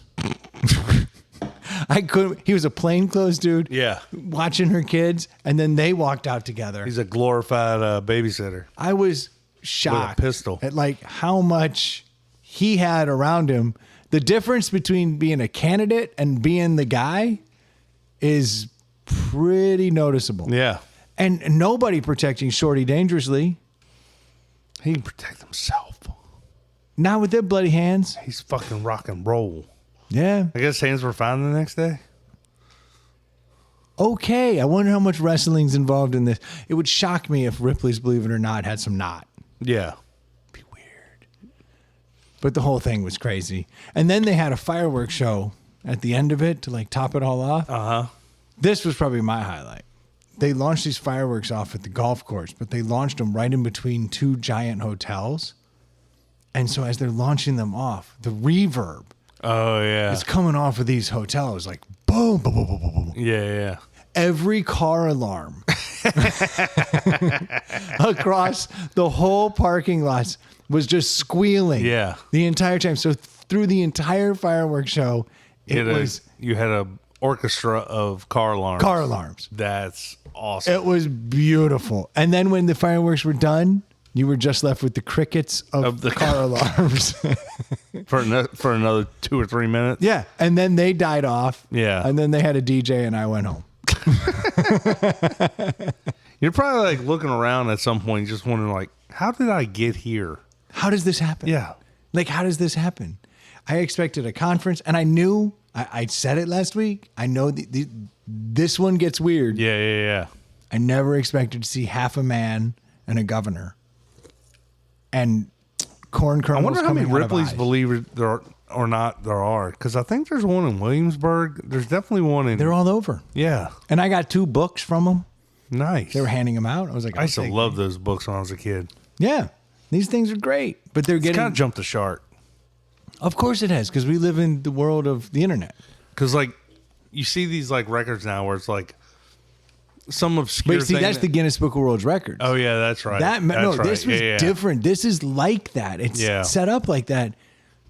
He was a plainclothes dude. Yeah. Watching her kids, and then they walked out together. He's a glorified babysitter. I was shocked pistol. at like how much he had around him. The difference between being a candidate and being the guy is pretty noticeable. Yeah. And nobody protecting Shorty Dangerously. He can protect himself. Not with their bloody hands. He's fucking rock and roll. Yeah. I guess hands were fine the next day. Okay. I wonder how much wrestling's involved in this. It would shock me if Ripley's Believe It or Not had some knot. Yeah. Be weird. But the whole thing was crazy. And then they had a fireworks show at the end of it to like top it all off. Uh-huh. This was probably my highlight. They launched these fireworks off at the golf course, but they launched them right in between two giant hotels. And so as they're launching them off, the reverb Oh, yeah. is coming off of these hotels like boom, boom, boom, boom, boom, boom. Yeah. Every car alarm across the whole parking lots was just squealing. Yeah. The entire time. So through the entire fireworks show, You had a orchestra of car alarms. car alarms. That's awesome. It was beautiful. And then when the fireworks were done, you were just left with the crickets of the car alarms. for another 2 or 3 minutes. Yeah. And then they died off. Yeah. And then they had a DJ and I went home. You're probably like looking around at some point, just wondering like, how did I get here? How does this happen? Yeah. Like, how does this happen? I expected a conference and I knew, I said it last week. I know this one gets weird. Yeah. I never expected to see half a man and a governor. And corn kernels. I wonder how many coming out of Ripley's eyes. Believers there are, or not there are. Because I think there's one in Williamsburg. There's definitely one in... They're all over. Yeah. And I got 2 books from them. Nice. They were handing them out. I was like, I used to love those books when I was a kid. Yeah. These things are great. But they're It's getting... kind of jumped the shark. Of course it has. Because we live in the world of the internet. Because like, you see these like records now where it's like some obscure Wait, see, thing that's the Guinness Book of World Records. Oh, yeah, that's right. This was different. This is like that. It's set up like that,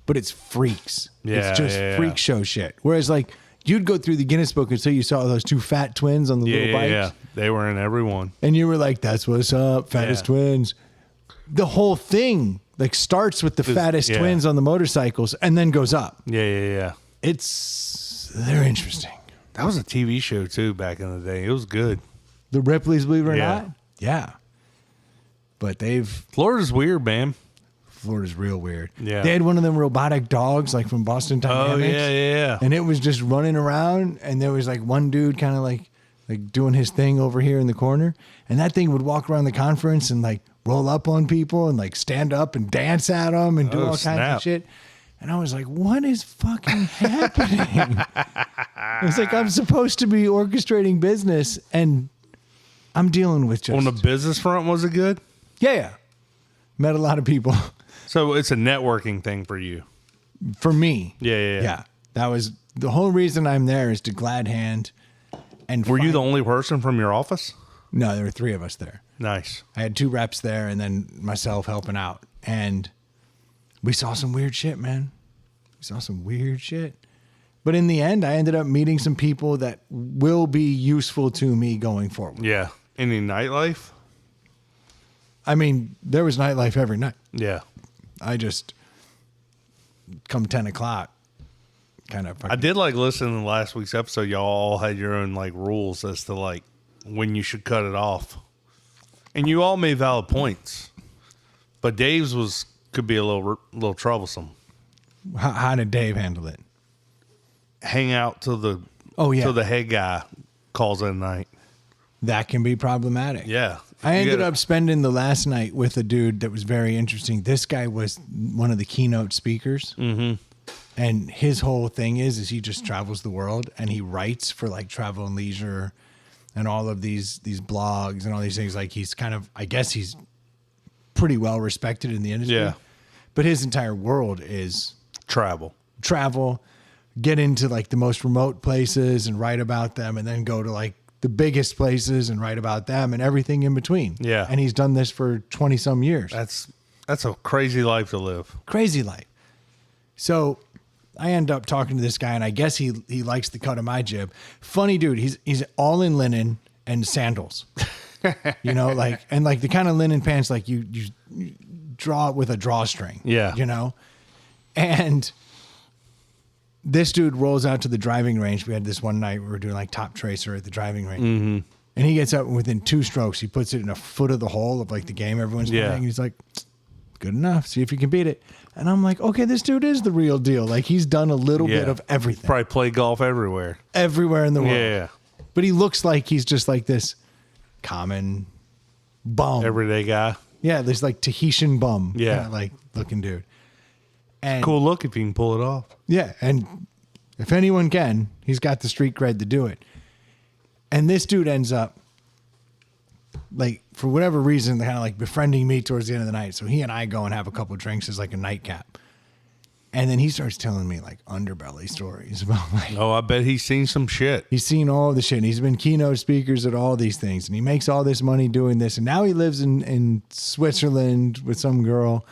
but it's freaks. Yeah, it's just freak show shit. Whereas, like, you'd go through the Guinness Book until you saw those 2 fat twins on the little bikes. Yeah, they were in every one. And you were like, that's what's up, fattest twins. The whole thing, like, starts with the fattest twins on the motorcycles and then goes up. Yeah. They're interesting. That was a TV show, too, back in the day. It was good. The Ripley's, believe it or Yeah. not? Yeah. But Florida's weird, man. Florida's real weird. Yeah. They had one of them robotic dogs, like from Boston Dynamics. Oh, yeah. And it was just running around, and there was like one dude kind of like doing his thing over here in the corner, and that thing would walk around the conference and like roll up on people and like stand up and dance at them and do all kinds of shit. And I was like, what is fucking happening? It's like I'm supposed to be orchestrating business, and I'm dealing with just... On the business front, was it good? Yeah. Met a lot of people. So it's a networking thing for you. For me. Yeah. That was the whole reason I'm there, is to glad hand. And Were you the only person from your office? No, there were 3 of us there. Nice. I had 2 reps there and then myself helping out. And we saw some weird shit, man. We saw some weird shit. But in the end, I ended up meeting some people that will be useful to me going forward. Yeah. Any nightlife? I mean, there was nightlife every night. Yeah. I just come 10 o'clock. Kind of. I did like listening to last week's episode. Y'all all had your own like rules as to like when you should cut it off. And you all made valid points. But Dave's could be a little troublesome. How did Dave handle it? Hang out till the head guy calls at night. That can be problematic. Yeah. I ended up spending the last night with a dude that was very interesting. This guy was one of the keynote speakers. Mm-hmm. And his whole thing is he just travels the world and he writes for like Travel and Leisure and all of these blogs and all these things. Like he's kind of, I guess he's pretty well respected in the industry. Yeah. But his entire world is Travel, get into like the most remote places and write about them, and then go to like the biggest places and write about them and everything in between. Yeah. And he's done this for 20 some years. That's a crazy life to live. Crazy life. So I end up talking to this guy, and I guess he likes the cut of my jib. Funny dude. He's all in linen and sandals, you know, like, and like the kind of linen pants, like you draw it with a drawstring, Yeah. you know? And this dude rolls out to the driving range. We had this one night we were doing like top tracer at the driving range. Mm-hmm. And he gets up and within 2 strokes, he puts it in a foot of the hole of like the game everyone's playing. And he's like, good enough. See if you can beat it. And I'm like, okay, this dude is the real deal. Like he's done a little bit of everything. Probably play golf everywhere. Everywhere in the world. Yeah. But he looks like he's just like this common bum. Everyday guy. Yeah, this like Tahitian bum. Yeah. Kinda like looking dude. And Cool look if you can pull it off. yeah, and if anyone can, he's got the street cred to do it. And this dude ends up, like, for whatever reason, kind of like befriending me towards the end of the night. So he and I go and have a couple of drinks as like a nightcap. And then he starts telling me like underbelly stories about like, Oh, I bet he's seen some shit. he's seen all the shit. And he's been keynote speakers at all these things. And he makes all this money doing this. And now he lives in Switzerland with some girl.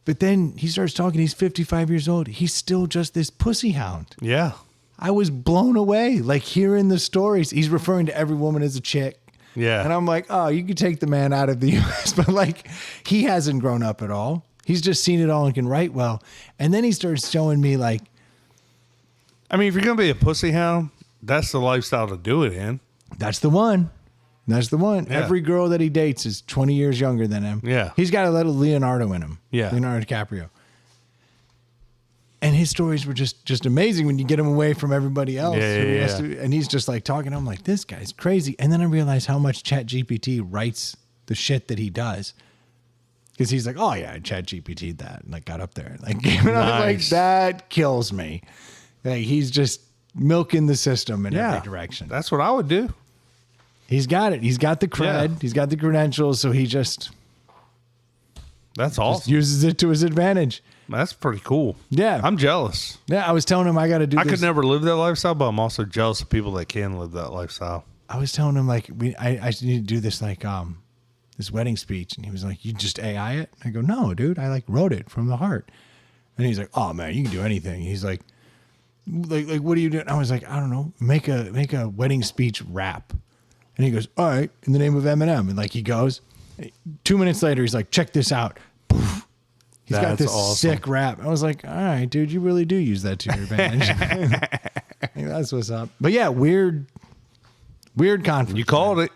But then he starts talking. He's 55 years old. He's still just this pussy hound. Yeah. I was blown away, like hearing the stories. He's referring to every woman as a chick. Yeah. And I'm like, oh, you could take the man out of the U.S., but like he hasn't grown up at all. He's just seen it all and can write well. And then he starts showing me like, I mean, if you're going to be a pussy hound, that's the lifestyle to do it in. that's the one. That's the one. Yeah. Every girl that he dates is 20 years younger than him. Yeah. He's got a little Leonardo in him. Yeah. Leonardo DiCaprio. And his stories were just amazing when you get him away from everybody else. Yeah, who he yeah, has to- and he's just like talking. I'm like, this guy's crazy. And then I realized how much ChatGPT writes the shit that he does. Because he's like, oh yeah, I ChatGPT'd that. And like got up there. Like, and I was like, Nice. that kills me. Like, he's just milking the system in every direction. That's what I would do. He's got it. He's got the cred. Yeah. He's got the credentials. So he just That's awesome. uses it to his advantage. That's pretty cool. Yeah. I'm jealous. Yeah, I was telling him I got to do I this. could never live that lifestyle, but I'm also jealous of people that can live that lifestyle. I was telling him like I need to do this like this wedding speech, and he was like, "You just AI it?" I go, "No, dude, I like wrote it from the heart." And he's like, "Oh man, you can do anything." He's like what do you do? And I was like, "I don't know, make a wedding speech rap." And he goes, "All right, in the name of Eminem." And like he goes, 2 minutes later, he's like, "Check this out." Poof. He's got That's this awesome. sick rap. I was like, "All right, dude, you really do use that to your advantage." Like, that's what's up. But yeah, weird conference. You called it.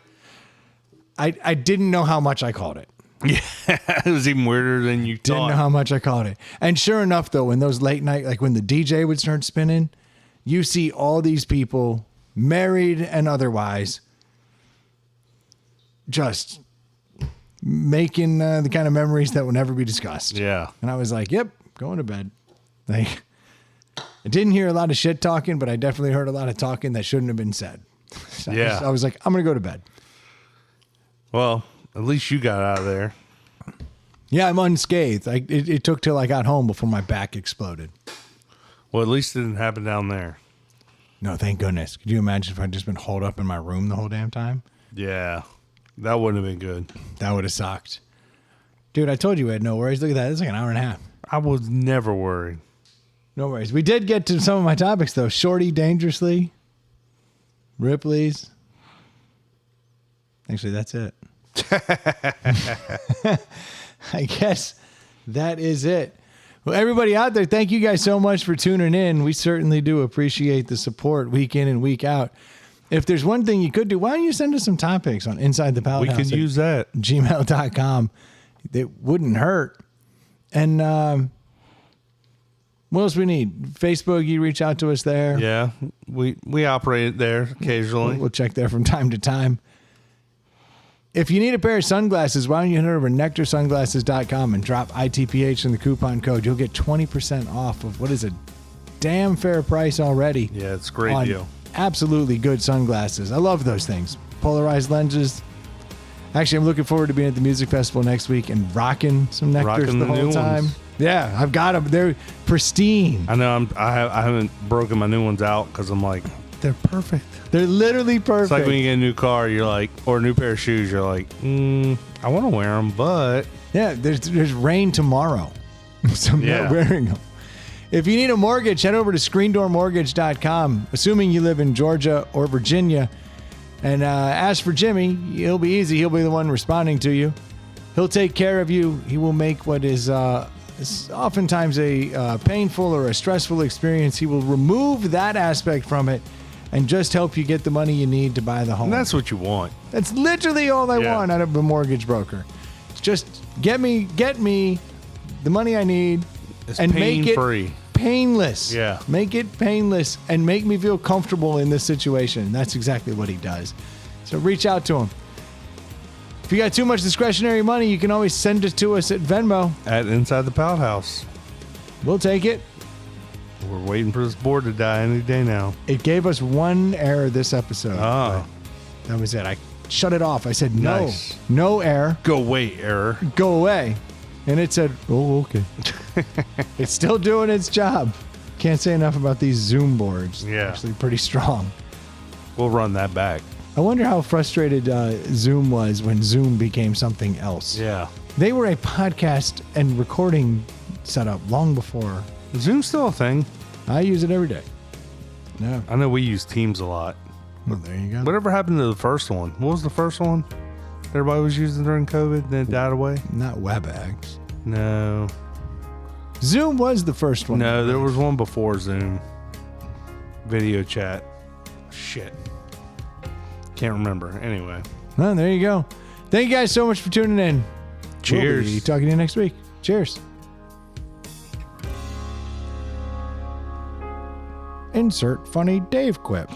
I didn't know how much I called it. Yeah. It was even weirder than you Didn't thought. know how much I called it. And sure enough, though, when those late night, like when the DJ would start spinning, you see all these people, married and otherwise, just making the kind of memories that will never be discussed. Yeah. And I was like, yep, going to bed. Like, I didn't hear a lot of shit talking, but I definitely heard a lot of talking that shouldn't have been said. So Yeah. I was like, I'm going to go to bed. Well, at least you got out of there. Yeah, I'm unscathed. It took till I got home before my back exploded. Well, at least it didn't happen down there. No, thank goodness. Could you imagine if I'd just been holed up in my room the whole damn time? Yeah. That wouldn't have been good. That would have sucked. Dude, I told you we had no worries. Look at that. It's like an hour and a half. I was never worried. No worries. We did get to some of my topics, though. Shorty Dangerously. Ripley's. Actually, that's it. I guess that is it. Well, everybody out there, thank you guys so much for tuning in. We certainly do appreciate the support week in and week out. If there's one thing you could do, why don't you send us some topics on Inside the Pallet We House could at use that. gmail.com. It wouldn't hurt. And what else we need? Facebook, you reach out to us there. Yeah. We operate it there occasionally. We'll check there from time to time. If you need a pair of sunglasses, why don't you head over to nectarsunglasses.com and drop ITPH in the coupon code. You'll get 20% off of what is a damn fair price already. Yeah, it's a great on deal. Absolutely good sunglasses. I love those things. Polarized lenses. Actually, I'm looking forward to being at the music festival next week and rocking some Nectars the whole time. Ones. Yeah, I've got them. They're pristine. I know I haven't broken my new ones out because I'm like, They're perfect. They're literally perfect. it's like when you get a new car, you're like, or a new pair of shoes, you're like, I want to wear them, but Yeah, there's rain tomorrow, so I'm not wearing them. If you need a mortgage, head over to screendoormortgage.com, assuming you live in Georgia or Virginia, and ask for Jimmy. He'll be easy. He'll be the one responding to you. He'll take care of you. He will make what is oftentimes a painful or a stressful experience. He will remove that aspect from it and just help you get the money you need to buy the home. and that's what you want. That's literally all I want out of a mortgage broker. It's just get me the money I need It's and make it pain-free. painless. Yeah. Make it painless and make me feel comfortable in this situation. And that's exactly what he does. So reach out to him. If you got too much discretionary money, you can always send it to us at Venmo. At Inside the Pout House. We'll take it. We're waiting for this board to die any day now. It gave us one error this episode. Oh. but that was it. I shut it off. I said, Nice. no error. Go away, error. Go away. And it said, oh, okay. It's still doing its job. Can't say enough about these Zoom boards. Yeah. They're actually pretty strong. We'll run that back. I wonder how frustrated Zoom was when Zoom became something else. Yeah. They were a podcast and recording setup long before. Zoom's still a thing. I use it every day. No. I know we use Teams a lot. Well, there you go. Whatever happened to the first one? What was the first one? Everybody was using during COVID, then it died away? Not WebEx. No. Zoom was the first one. No, there was one before Zoom. Video chat. Shit. Can't remember. Anyway. Well, there you go. Thank you guys so much for tuning in. Cheers. We'll be talking to you next week. Cheers. Insert funny Dave quip.